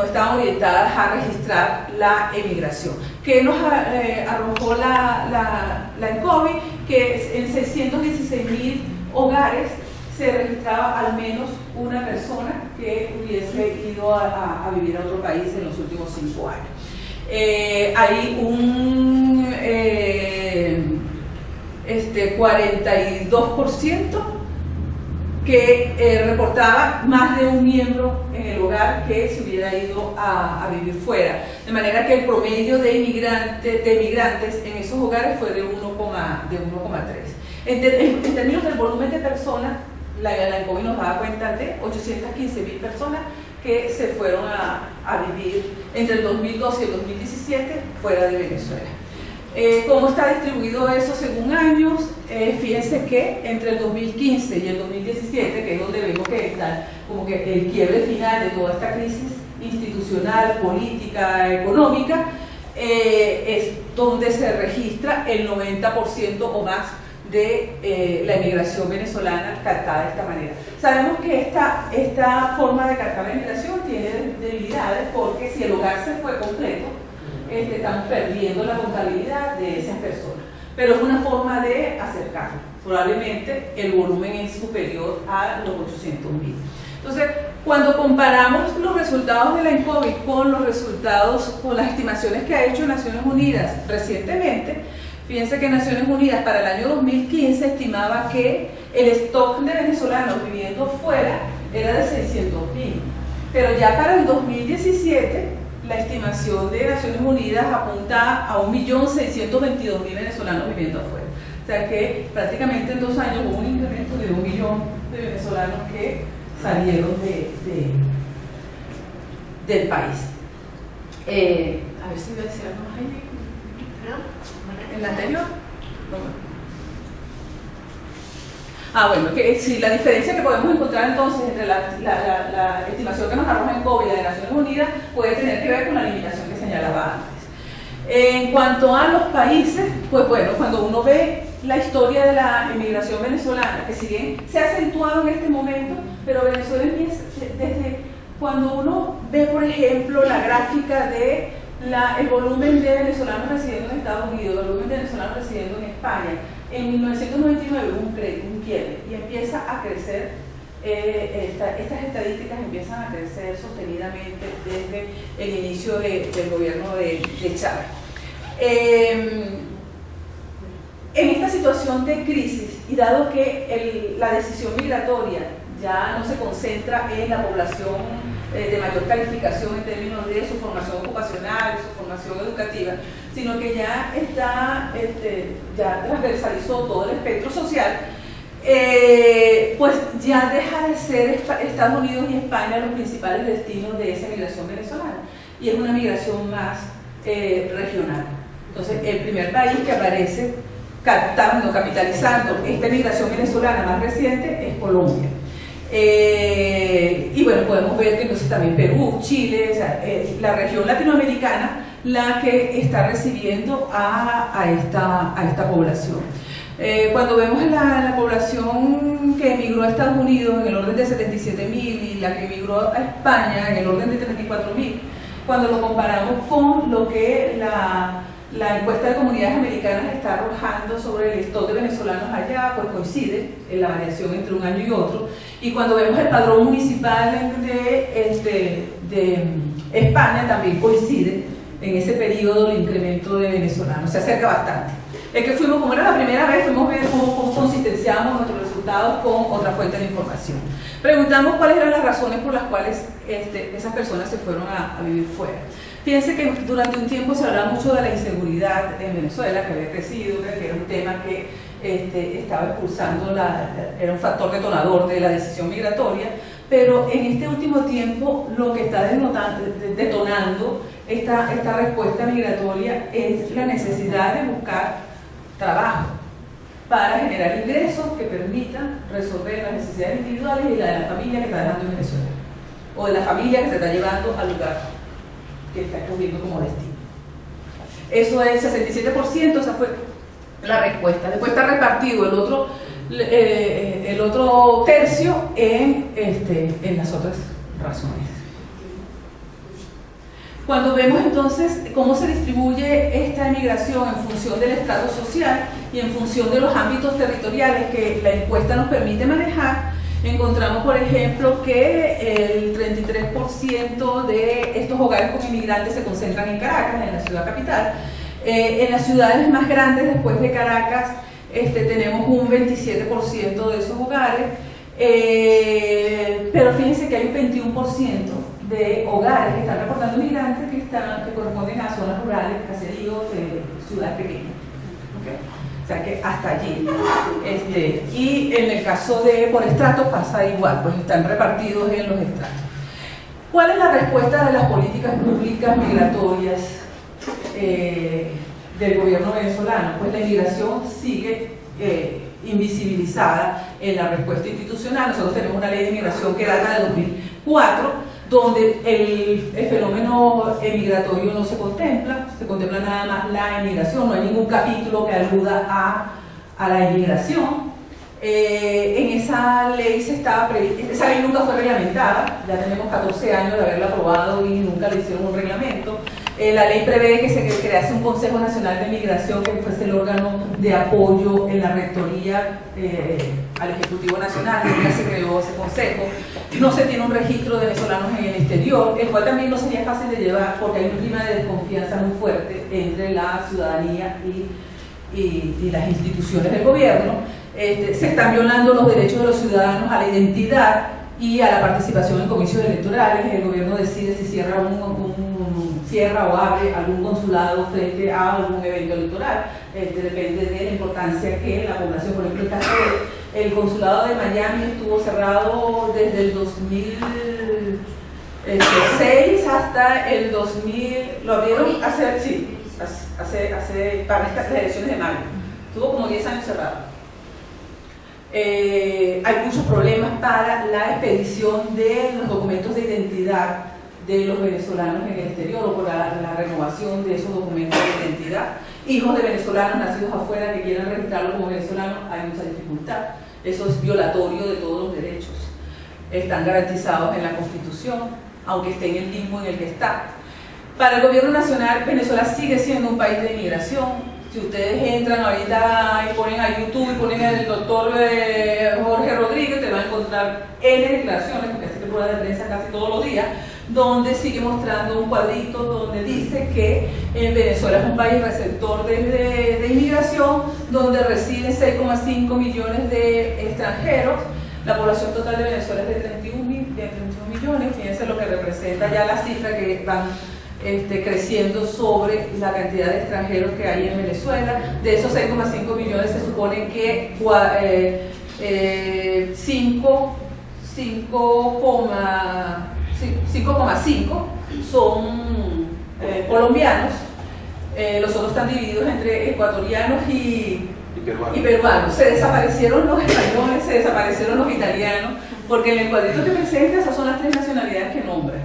Speaker 2: estaban orientadas a registrar la emigración. ¿Qué nos arrojó la ENCOBI? Que en 616.000 hogares se registraba al menos una persona que hubiese ido a vivir a otro país en los últimos 5 años. Hay un 42% que reportaba más de un miembro en el hogar que se hubiera ido a vivir fuera. De manera que el promedio de migrantes en esos hogares fue de 1,3. En términos del volumen de personas, la ENCOBI nos daba cuenta de 815.000 personas que se fueron a vivir entre el 2012 y el 2017 fuera de Venezuela. ¿Cómo está distribuido eso según años? Fíjense que entre el 2015 y el 2017, que es donde vemos que está como que el quiebre final de toda esta crisis institucional, política, económica, es donde se registra el 90% o más de la emigración venezolana captada de esta manera. Sabemos que esta forma de captar la emigración tiene debilidades, porque si el hogar se fue completo, estamos perdiendo la contabilidad de esas personas, pero es una forma de acercarlo. Probablemente el volumen es superior a los 800.000. Entonces, cuando comparamos los resultados de la INCOVID con los resultados, con las estimaciones que ha hecho Naciones Unidas recientemente, fíjense que Naciones Unidas para el año 2015 estimaba que el stock de venezolanos viviendo fuera era de 600.000, pero ya para el 2017 la estimación de Naciones Unidas apunta a 1.622.000 venezolanos viviendo afuera. O sea que prácticamente en 2 años hubo un incremento de 1 millón de venezolanos que salieron del país. A ver si voy a decir algo más ahí. ¿En la anterior? Bueno, que sí, la diferencia que podemos encontrar entonces entre la estimación que nos arroja INCOVID de Naciones Unidas puede tener que ver con la limitación que señalaba antes. En cuanto a los países, pues bueno, cuando uno ve la historia de la inmigración venezolana, que si bien se ha acentuado en este momento, pero Venezuela empieza desde cuando uno ve, por ejemplo, la gráfica de el volumen de venezolanos residiendo en Estados Unidos, el volumen de venezolanos residiendo en España. En 1999 hubo un quiebre y empieza a crecer, estas estadísticas empiezan a crecer sostenidamente desde el inicio del gobierno de Chávez. En esta situación de crisis, y dado que la decisión migratoria ya no se concentra en la población de mayor calificación en términos de su formación ocupacional, de su formación educativa, sino que ya ya transversalizó todo el espectro social, pues ya deja de ser Estados Unidos y España los principales destinos de esa migración venezolana, y es una migración más regional. Entonces, el primer país que aparece capitalizando esta migración venezolana más reciente es Colombia. Y bueno, podemos ver que entonces también Perú, Chile, o sea, la región latinoamericana la que está recibiendo a esta población. Cuando vemos la población que emigró a Estados Unidos en el orden de 77.000 y la que emigró a España en el orden de 34.000, cuando lo comparamos con lo que la encuesta de comunidades americanas está arrojando sobre el stock de venezolanos allá, pues coincide en la variación entre un año y otro. Y cuando vemos el padrón municipal de España, también coincide en ese periodo el incremento de venezolanos, se acerca bastante. Es que fuimos, como era la primera vez, fuimos a ver cómo consistenciamos nuestros resultados con otra fuente de información. Preguntamos cuáles eran las razones por las cuales esas personas se fueron a vivir fuera. Fíjense que durante un tiempo se hablaba mucho de la inseguridad en Venezuela, que había crecido, que era un tema que estaba impulsando, era un factor detonador de la decisión migratoria, pero en este último tiempo lo que está detonando esta respuesta migratoria es la necesidad de buscar trabajo para generar ingresos que permitan resolver las necesidades individuales y la de la familia que está dejando en Venezuela, o de la familia que se está llevando al lugar que está escogiendo como destino. Eso es 67%, esa fue la respuesta. Después está repartido el otro tercio en las otras razones. Cuando vemos entonces cómo se distribuye esta emigración en función del estrato social y en función de los ámbitos territoriales que la encuesta nos permite manejar, encontramos, por ejemplo, que el 33% de estos hogares con inmigrantes se concentran en Caracas, en la ciudad capital. En las ciudades más grandes, después de Caracas, tenemos un 27% de esos hogares, pero fíjense que hay un 21% de hogares que están reportando migrantes que corresponden a zonas rurales, caseríos, ciudades pequeñas. ¿Okay? O sea que hasta allí. Y en el caso de por estrato pasa igual, pues están repartidos en los estratos. ¿Cuál es la respuesta de las políticas públicas migratorias del gobierno venezolano, pues la inmigración sigue invisibilizada en la respuesta institucional. Nosotros tenemos una ley de inmigración que data de 2004, donde el fenómeno migratorio no se contempla nada más la inmigración, no hay ningún capítulo que aluda a la inmigración. En esa ley esa ley nunca fue reglamentada, ya tenemos 14 años de haberla aprobado y nunca le hicieron un reglamento. La ley prevé que se crease un Consejo Nacional de Migración, que fuese el órgano de apoyo en la rectoría al Ejecutivo Nacional. Nunca se creó ese consejo. No se tiene un registro de venezolanos en el exterior, el cual también no sería fácil de llevar porque hay un clima de desconfianza muy fuerte entre la ciudadanía y las instituciones del gobierno. Se están violando los derechos de los ciudadanos a la identidad y a la participación en comicios electorales. El gobierno decide si cierra cierra o abre algún consulado frente a algún evento electoral. Depende de la importancia que la población, por ejemplo, el consulado de Miami estuvo cerrado desde el 2006 hasta el 2000, lo abrieron para estas elecciones de mayo. Estuvo como 10 años cerrado. Hay muchos problemas para la expedición de los documentos de identidad de los venezolanos en el exterior o por la renovación de esos documentos de identidad. Hijos de venezolanos nacidos afuera que quieran registrarlos como venezolanos, hay mucha dificultad. Eso es violatorio de todos los derechos. Están garantizados en la Constitución, aunque esté en el limbo en el que está. Para el gobierno nacional, Venezuela sigue siendo un país de inmigración. Si ustedes entran ahorita y ponen a YouTube y ponen al doctor Jorge Rodríguez, te van a encontrar N declaraciones, porque hace ruedas de prensa casi todos los días, donde sigue mostrando un cuadrito donde dice que Venezuela es un país receptor de inmigración, donde residen 6,5 millones de extranjeros. La población total de Venezuela es de 31 millones, fíjense lo que representa ya la cifra que van creciendo sobre la cantidad de extranjeros que hay en Venezuela. De esos 6,5 millones se supone que 5,5 son colombianos, los otros están divididos entre ecuatorianos y peruanos. Se desaparecieron los españoles, se desaparecieron los italianos, porque en el cuadrito que presenta esas son las 3 nacionalidades que nombra.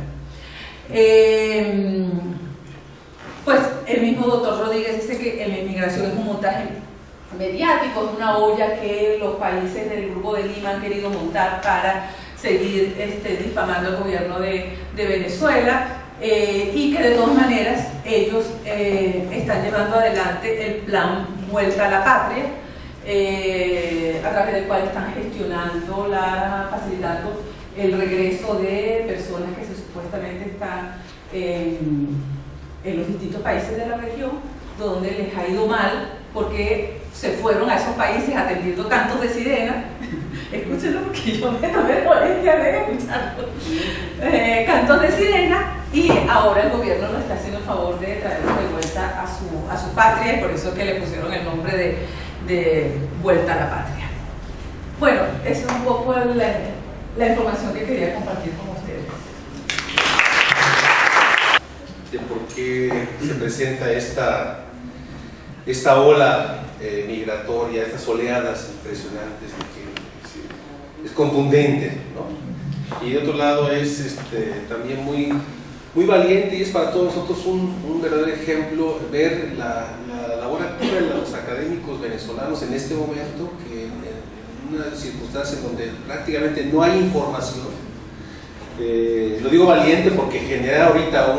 Speaker 2: Pues el mismo doctor Rodríguez dice que la inmigración es un montaje mediático, es una olla que los países del Grupo de Lima han querido montar para seguir difamando al gobierno de Venezuela, y que de todas maneras ellos están llevando adelante el plan Vuelta a la Patria, a través del cual están gestionando, facilitando el regreso de personas que supuestamente están en los distintos países de la región, donde les ha ido mal porque se fueron a esos países atendiendo cantos de sirena. Escúchenlo porque yo me tomé molestia de escucharlo. Cantos de sirena, y ahora el gobierno nos está haciendo el favor de traerlos de vuelta a su patria, y por eso es que le pusieron el nombre de Vuelta a la Patria. Bueno, esa es un poco la información que quería compartir con ustedes.
Speaker 1: De por qué se presenta esta ola migratoria, estas oleadas impresionantes, que es contundente, ¿no? Y de otro lado es también muy valiente, y es para todos nosotros un verdadero ejemplo ver la labor activa de los académicos venezolanos en este momento, que en una circunstancia en donde prácticamente no hay información. Lo digo valiente porque generar ahorita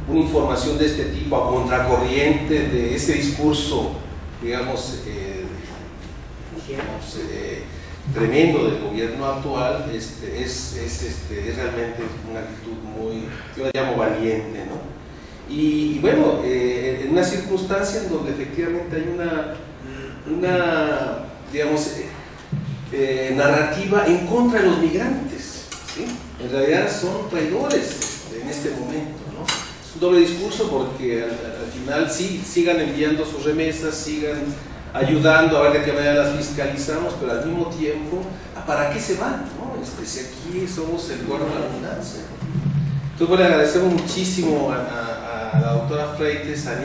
Speaker 1: una información de este tipo a contracorriente de ese discurso, digamos, tremendo del gobierno actual, es realmente una actitud muy, yo la llamo valiente, ¿no? Y bueno, en una circunstancia en donde efectivamente hay una digamos, narrativa en contra de los migrantes, ¿sí? En realidad son traidores en este momento, ¿no? Es un doble discurso porque al final sí, sigan enviando sus remesas, sigan ayudando a ver de qué manera las fiscalizamos, pero al mismo tiempo, ¿para qué se van? ¿No? Si aquí somos el guarda de la abundancia. Entonces, bueno, le agradecemos muchísimo a la doctora Freites, a